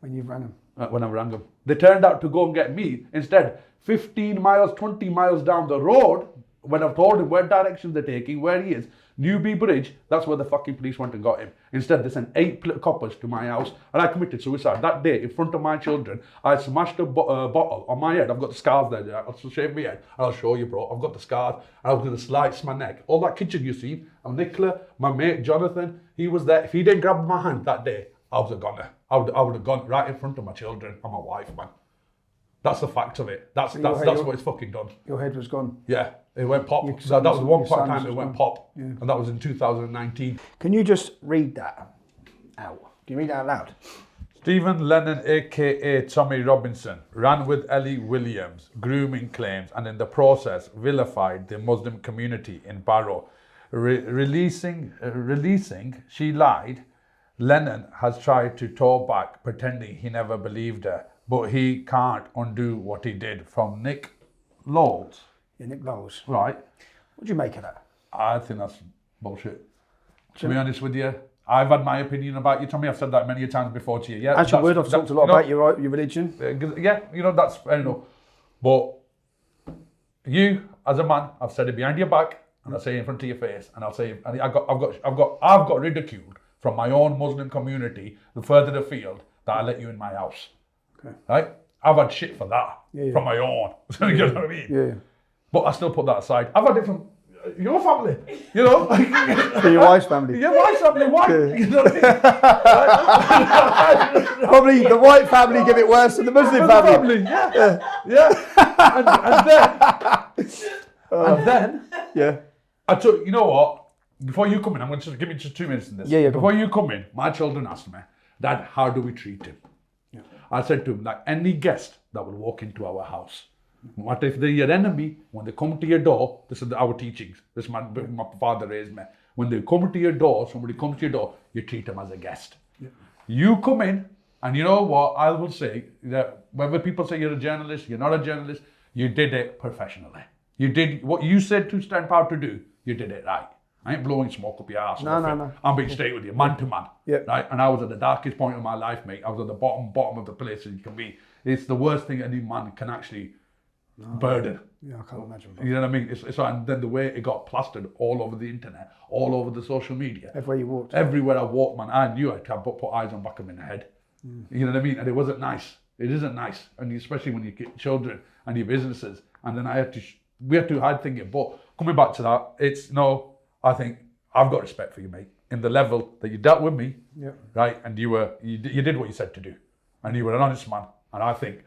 When you rang them? When I rang them. They turned out to go and get me instead. 15 miles, 20 miles down the road, when I've told him where directions they're taking, where he is, Newby Bridge, that's where the fucking police went and got him. Instead, they sent 8 coppers to my house, and I committed suicide. That day, in front of my children, I smashed a bottle on my head. I've got the scars there. I'll shave my head, and I'll show you, bro. I've got the scars. I was going to slice my neck. All that kitchen you see, and Nicola, my mate Jonathan, he was there. If he didn't grab my hand that day, I was a goner. I would have gone right in front of my children and my wife, man. That's the fact of it. That's what it's fucking done. Your head was gone. Yeah, it went pop. That was the one time it went pop, and that was in 2019. Can you just read that out? Can you read it out loud? Stephen Lennon, aka Tommy Robinson, ran with Ellie Williams, grooming claims, and in the process vilified the Muslim community in Barrow. Releasing, she lied. Lennon has tried to talk back, pretending he never believed her. But he can't undo what he did. From Nick Lowles. Yeah, Nick Lowles. Right. What do you make of that? I think that's bullshit. To be honest with you, I've had my opinion about you, Tommy. I've said that many times before to you. Yeah, as you would, I've talked a lot about your religion. Yeah, that's fair enough. But you, as a man, I've said it behind your back, and I'll say it in front of your face, and I'll say, and I've got ridiculed from my own Muslim community, the further afield, that I let you in my house. Okay. Right? I've had shit for that from my own. You know what I mean? Yeah. But I still put that aside. I've had it from your family, you know? For your wife's family? Your wife's family, why? Yeah. You know what I mean? Probably the white family give it worse than the Muslim family. Yeah. And then, yeah. I took, you know what? Before you come in, I'm going to just give me just 2 minutes in this. Yeah. Before you come in, my children asked me, Dad, how do we treat him? I said to him, like any guest that will walk into our house, what if they're your enemy? When they come to your door, this is our teachings. This is my father raised me. When they come to your door, somebody comes to your door, you treat them as a guest. Yeah. You come in, and you know what? I will say that whether people say you're a journalist, you're not a journalist, you did it professionally. You did what you said to stand proud to do. You did it right. I ain't blowing smoke up your ass. No. I'm being straight with you, man to man. Yep. Right? And I was at the darkest point of my life, mate. I was at the bottom of the place that you can be. It's the worst thing any man can actually burden. Yeah, I can't imagine. You know what I mean? It's and then the way it got plastered all over the internet, all over the social media. Everywhere you walked. Everywhere I walked, man, I knew I had put eyes on back of my head. You know what I mean? And it wasn't nice. It isn't nice. And especially when you get children and your businesses. And then we had to hide thinking. But coming back to that, I think I've got respect for you, mate, in the level that you dealt with me, right? And you did what you said to do, and you were an honest man. And I think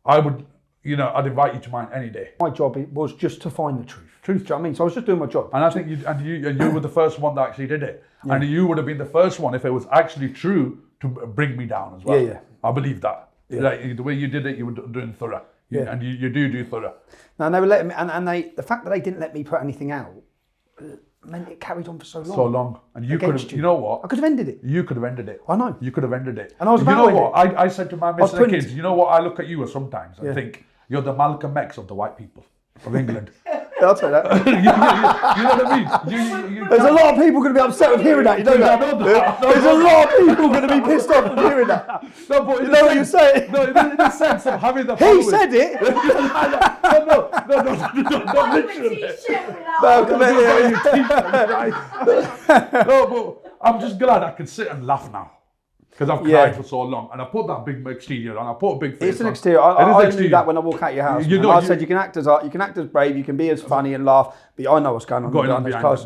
I'd invite you to mine any day. My job was just to find the truth. Do you know what I mean? So I was just doing my job. And I think you were the first one that actually did it, and you would have been the first one if it was actually true to bring me down as well. Yeah. I believe that. Yeah. Like, the way you did it, you were doing thorough. Yeah. And you do thorough. Now they were letting me, and the fact that they didn't let me put anything out meant it carried on for so long. And you could have, you know what? I could have ended it. You could have ended it. I know. You could have ended it. And I was you know what? I said to my missus and kids, you know what? I look at you sometimes and think, you're the Malcolm X of the white people of England. I'll say that. you know what I mean? There's a lot of people going to be upset with hearing that. You know that? There's a lot of people going to be pissed off with hearing that. No, but you know what you're saying? No, in the sense of having the. He said it. No, literally. No, but I'm just glad I can sit and laugh now. Because I've cried for so long, and I put that big exterior on. I put a big face. It's an exterior. I knew that when I walk out your house. I said you can act as brave, you can be as funny and laugh, but I know what's going on.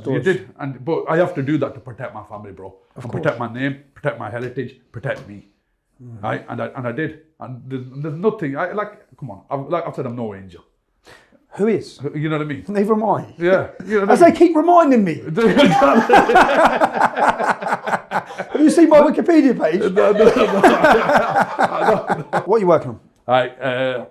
You did, but I have to do that to protect my family, bro. And protect my name, protect my heritage, protect me. Right, and I did. And there's nothing. Come on. I've said, I'm no angel. Who is? You know what I mean? Neither am I. Yeah. You know as they keep reminding me. Have you seen my Wikipedia page? No. What are you working on? Right,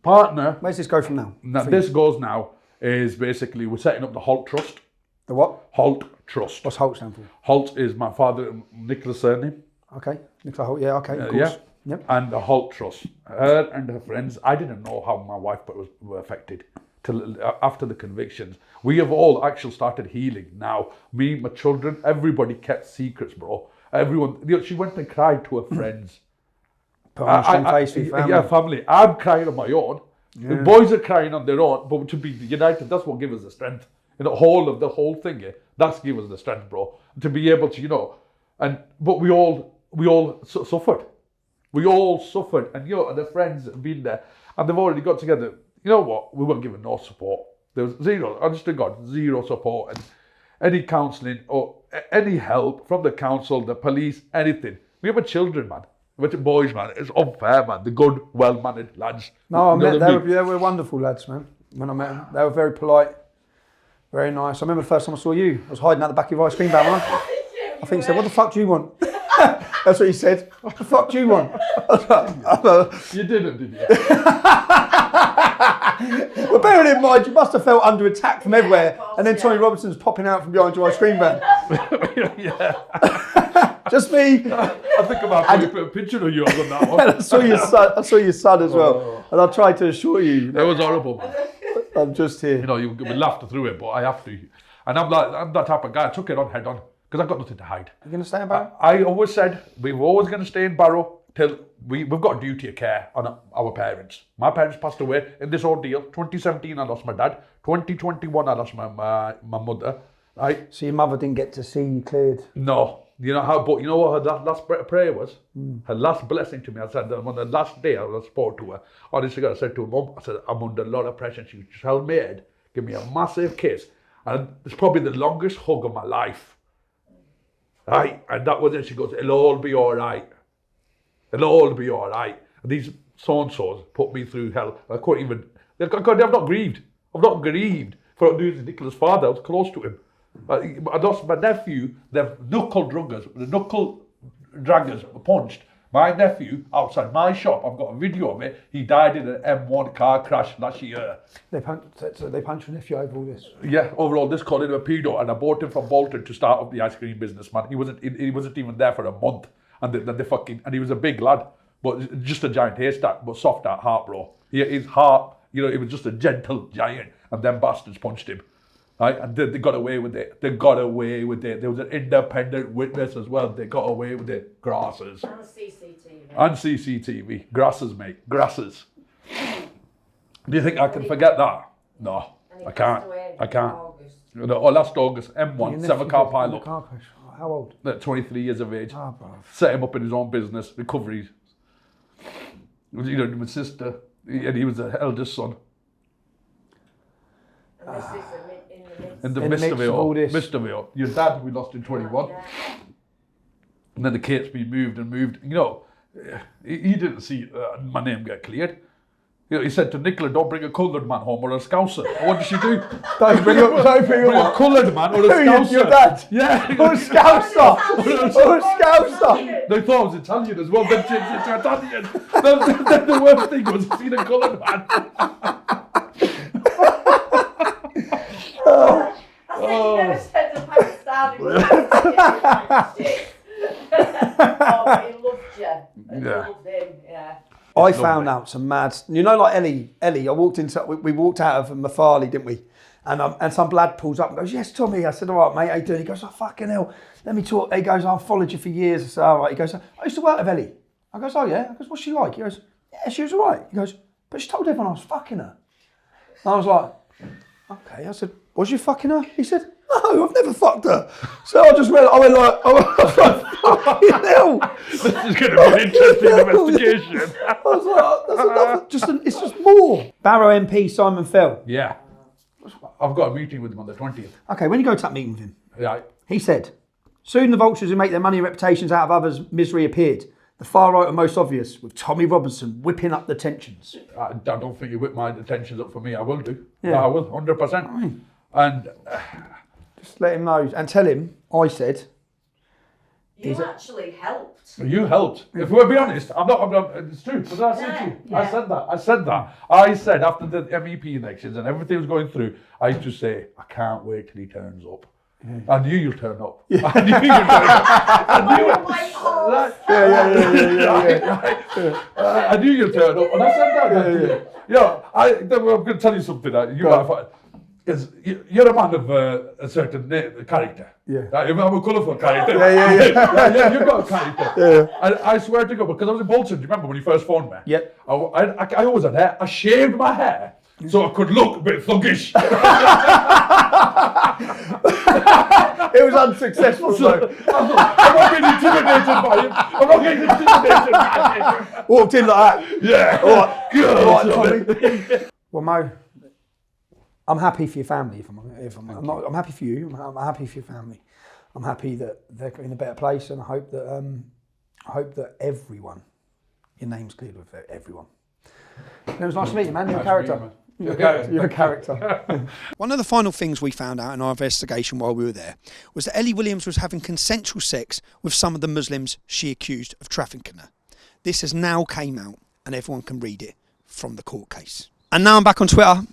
partner. Where's this go from now? This goes now is basically we're setting up the Holt Trust. The what? Holt Trust. What's Holt stand for? Holt is my father, Nicola's surname. Okay, Nicola Holt. Yeah, okay, of course. Yep. And the Holt Trust. Her and her friends. I didn't know how my wife were affected till after the convictions. We have all actually started healing now. Me, my children, everybody kept secrets, bro. Everyone. She went and cried to her friends. Put on a strong face for your family. Yeah, family. I'm crying on my own. The boys are crying on their own, but to be united, that's what gives us the strength. You know, the whole thing, that's gives us the strength, bro. To be able to, but we all suffered. We all suffered, and the friends have been there, and they've already got together. You know what? We weren't given no support. There was zero, honest to God, zero support, and any counselling or any help from the council, the police, anything. We were children, man. We were boys, man. It's unfair, man. The good, well-mannered lads. No, they were wonderful lads, man. When I met them, they were very polite, very nice. I remember the first time I saw you, I was hiding out the back of your ice cream van, I think he said, "What the fuck do you want?" That's what he said. "What the fuck do you want?" You didn't, did you? But bearing in mind, you must have felt under attack from everywhere, and then Tommy Robinson's popping out from behind your ice cream van. Just me. I think about putting a picture of yours on that one. I saw your son as well, and I tried to assure you. That was horrible, man. I'm just here. We laughed through it, but I have to. And I'm that type of guy. I took it on head on because I've got nothing to hide. You going to stay in Barrow? I always said we were always going to stay in Barrow till we've got a duty of care on our parents. My parents passed away in this ordeal. 2017, I lost my dad. 2021, I lost my mother. Right? So your mother didn't get to see you cleared? No. You know how? But you know what her last prayer was? Her last blessing to me. I said on the last day I spoke to her. Honestly, I said to her mum, I said, "I'm under a lot of pressure." She just held my head, give me a massive kiss, and it's probably the longest hug of my life. Right, and that was it. She goes, "It'll all be all right. It'll all be all right." And these so-and-sos put me through hell. I couldn't even. I've not grieved. I've not grieved for losing Nicola's father. I was close to him. I lost my nephew. The knuckle draggers punched my nephew outside my shop. I've got a video of it. He died in an M1 car crash last year. They punched your nephew over all this? Yeah, overall, this called him a pedo, and I bought him from Bolton to start up the ice cream business, man. He wasn't even there for a month, and and he was a big lad, but just a giant haystack, but soft at heart, bro. His heart, it was just a gentle giant, and them bastards punched him. Right, and they got away with it. They got away with it. There was an independent witness as well. They got away with it. Grasses. And CCTV. And CCTV. Grasses, mate. Grasses. Do you think I can forget that? No, I can't. I can't. Last August, M1, 7-car pilot. How old? 23 years of age. Oh, bro. Set him up in his own business, recovery. My sister, and he was the eldest son. And this is In the midst of it all. Midst of it all. Your dad, we lost in 21. Yeah. And then the case's been moved. He didn't see my name get cleared. He said to Nicola, "Don't bring a coloured man home or a Scouser." And what did she do? Don't bring a coloured man or a Scouser. Your dad? Yeah. Or a Scouser. Or a Scouser. They thought I was Italian as well. Then changed it to Italian. Then the worst thing was seeing a coloured man. I said you never said the Pakistani. Oh, but he loved you. And you loved him, yeah. I found out some mad, like Ellie, we walked out of Mafali, didn't we? And some lad pulls up and goes, "Yes, Tommy." I said, "All right, mate, how you doing?" He goes, "Oh, fucking hell, let me talk." He goes, "I've followed you for years." I said, "All right." He goes, "I used to work with Ellie." I goes, "Oh, yeah?" I goes, "What's she like?" He goes, "Yeah, she was all right." He goes, "But she told everyone I was fucking her." And I was like, "Okay." I said, "Was you fucking her?" He said, "No, I've never fucked her." So I just went like, fucking hell. This is going to be an interesting investigation. I was like, that's enough. It's just more. Barrow MP Simon Fell. Yeah. I've got a meeting with him on the 20th. Okay, when you go to that meeting with him, yeah. He said, "Soon the vultures who make their money and reputations out of others' misery appeared. The far right are most obvious, with Tommy Robinson whipping up the tensions." I don't think you whip my tensions up for me. I will do. Yeah. I will, 100%. And just let him know and tell him I said. You actually helped. You helped. If we'll be honest, I'm not. It's true. What did I say to you? Yeah. I said that. I said after the MEP elections and everything was going through, I used to say, "I can't wait till he turns up." Yeah. I knew you'll turn up. Yeah. I knew you'll turn up. I knew it. I knew you'll turn up, and I said that. I'm going to tell you something. Because you're a man of a certain character. Yeah. Right? I'm a colourful character. Yeah. You've got a character. Yeah. I swear to God, because I was in Bolton, do you remember when you first phoned me? Yep. I always had hair. I shaved my hair so I could look a bit thuggish. It was unsuccessful though. I'm not getting intimidated by him. I'm not getting intimidated by him. Walked in like that. Yeah. All right, Tommy. Well, Mo, I'm happy for your family. I'm happy for you. I'm happy for your family. I'm happy that they're in a better place, and I hope that everyone, your name's cleared with everyone. It was nice to meet you, man. You're a character. You're a character. One of the final things we found out in our investigation while we were there was that Ellie Williams was having consensual sex with some of the Muslims she accused of trafficking her. This has now came out and everyone can read it from the court case. And now I'm back on Twitter.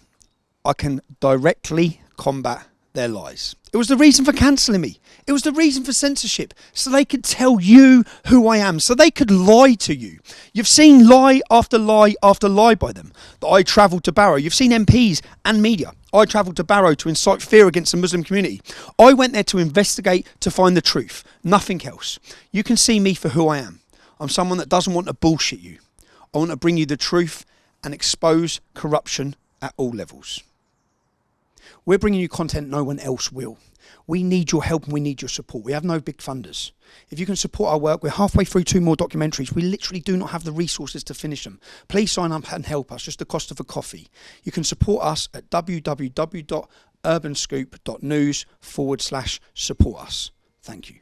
I can directly combat their lies. It was the reason for cancelling me. It was the reason for censorship, so they could tell you who I am, so they could lie to you. You've seen lie after lie after lie by them, that I travelled to Barrow. You've seen MPs and media. I travelled to Barrow to incite fear against the Muslim community. I went there to investigate, to find the truth, nothing else. You can see me for who I am. I'm someone that doesn't want to bullshit you. I want to bring you the truth and expose corruption at all levels. We're bringing you content no one else will. We need your help and we need your support. We have no big funders. If you can support our work, we're halfway through 2 more documentaries. We literally do not have the resources to finish them. Please sign up and help us, just the cost of a coffee. You can support us at www.urbanscoop.news/support us. Thank you.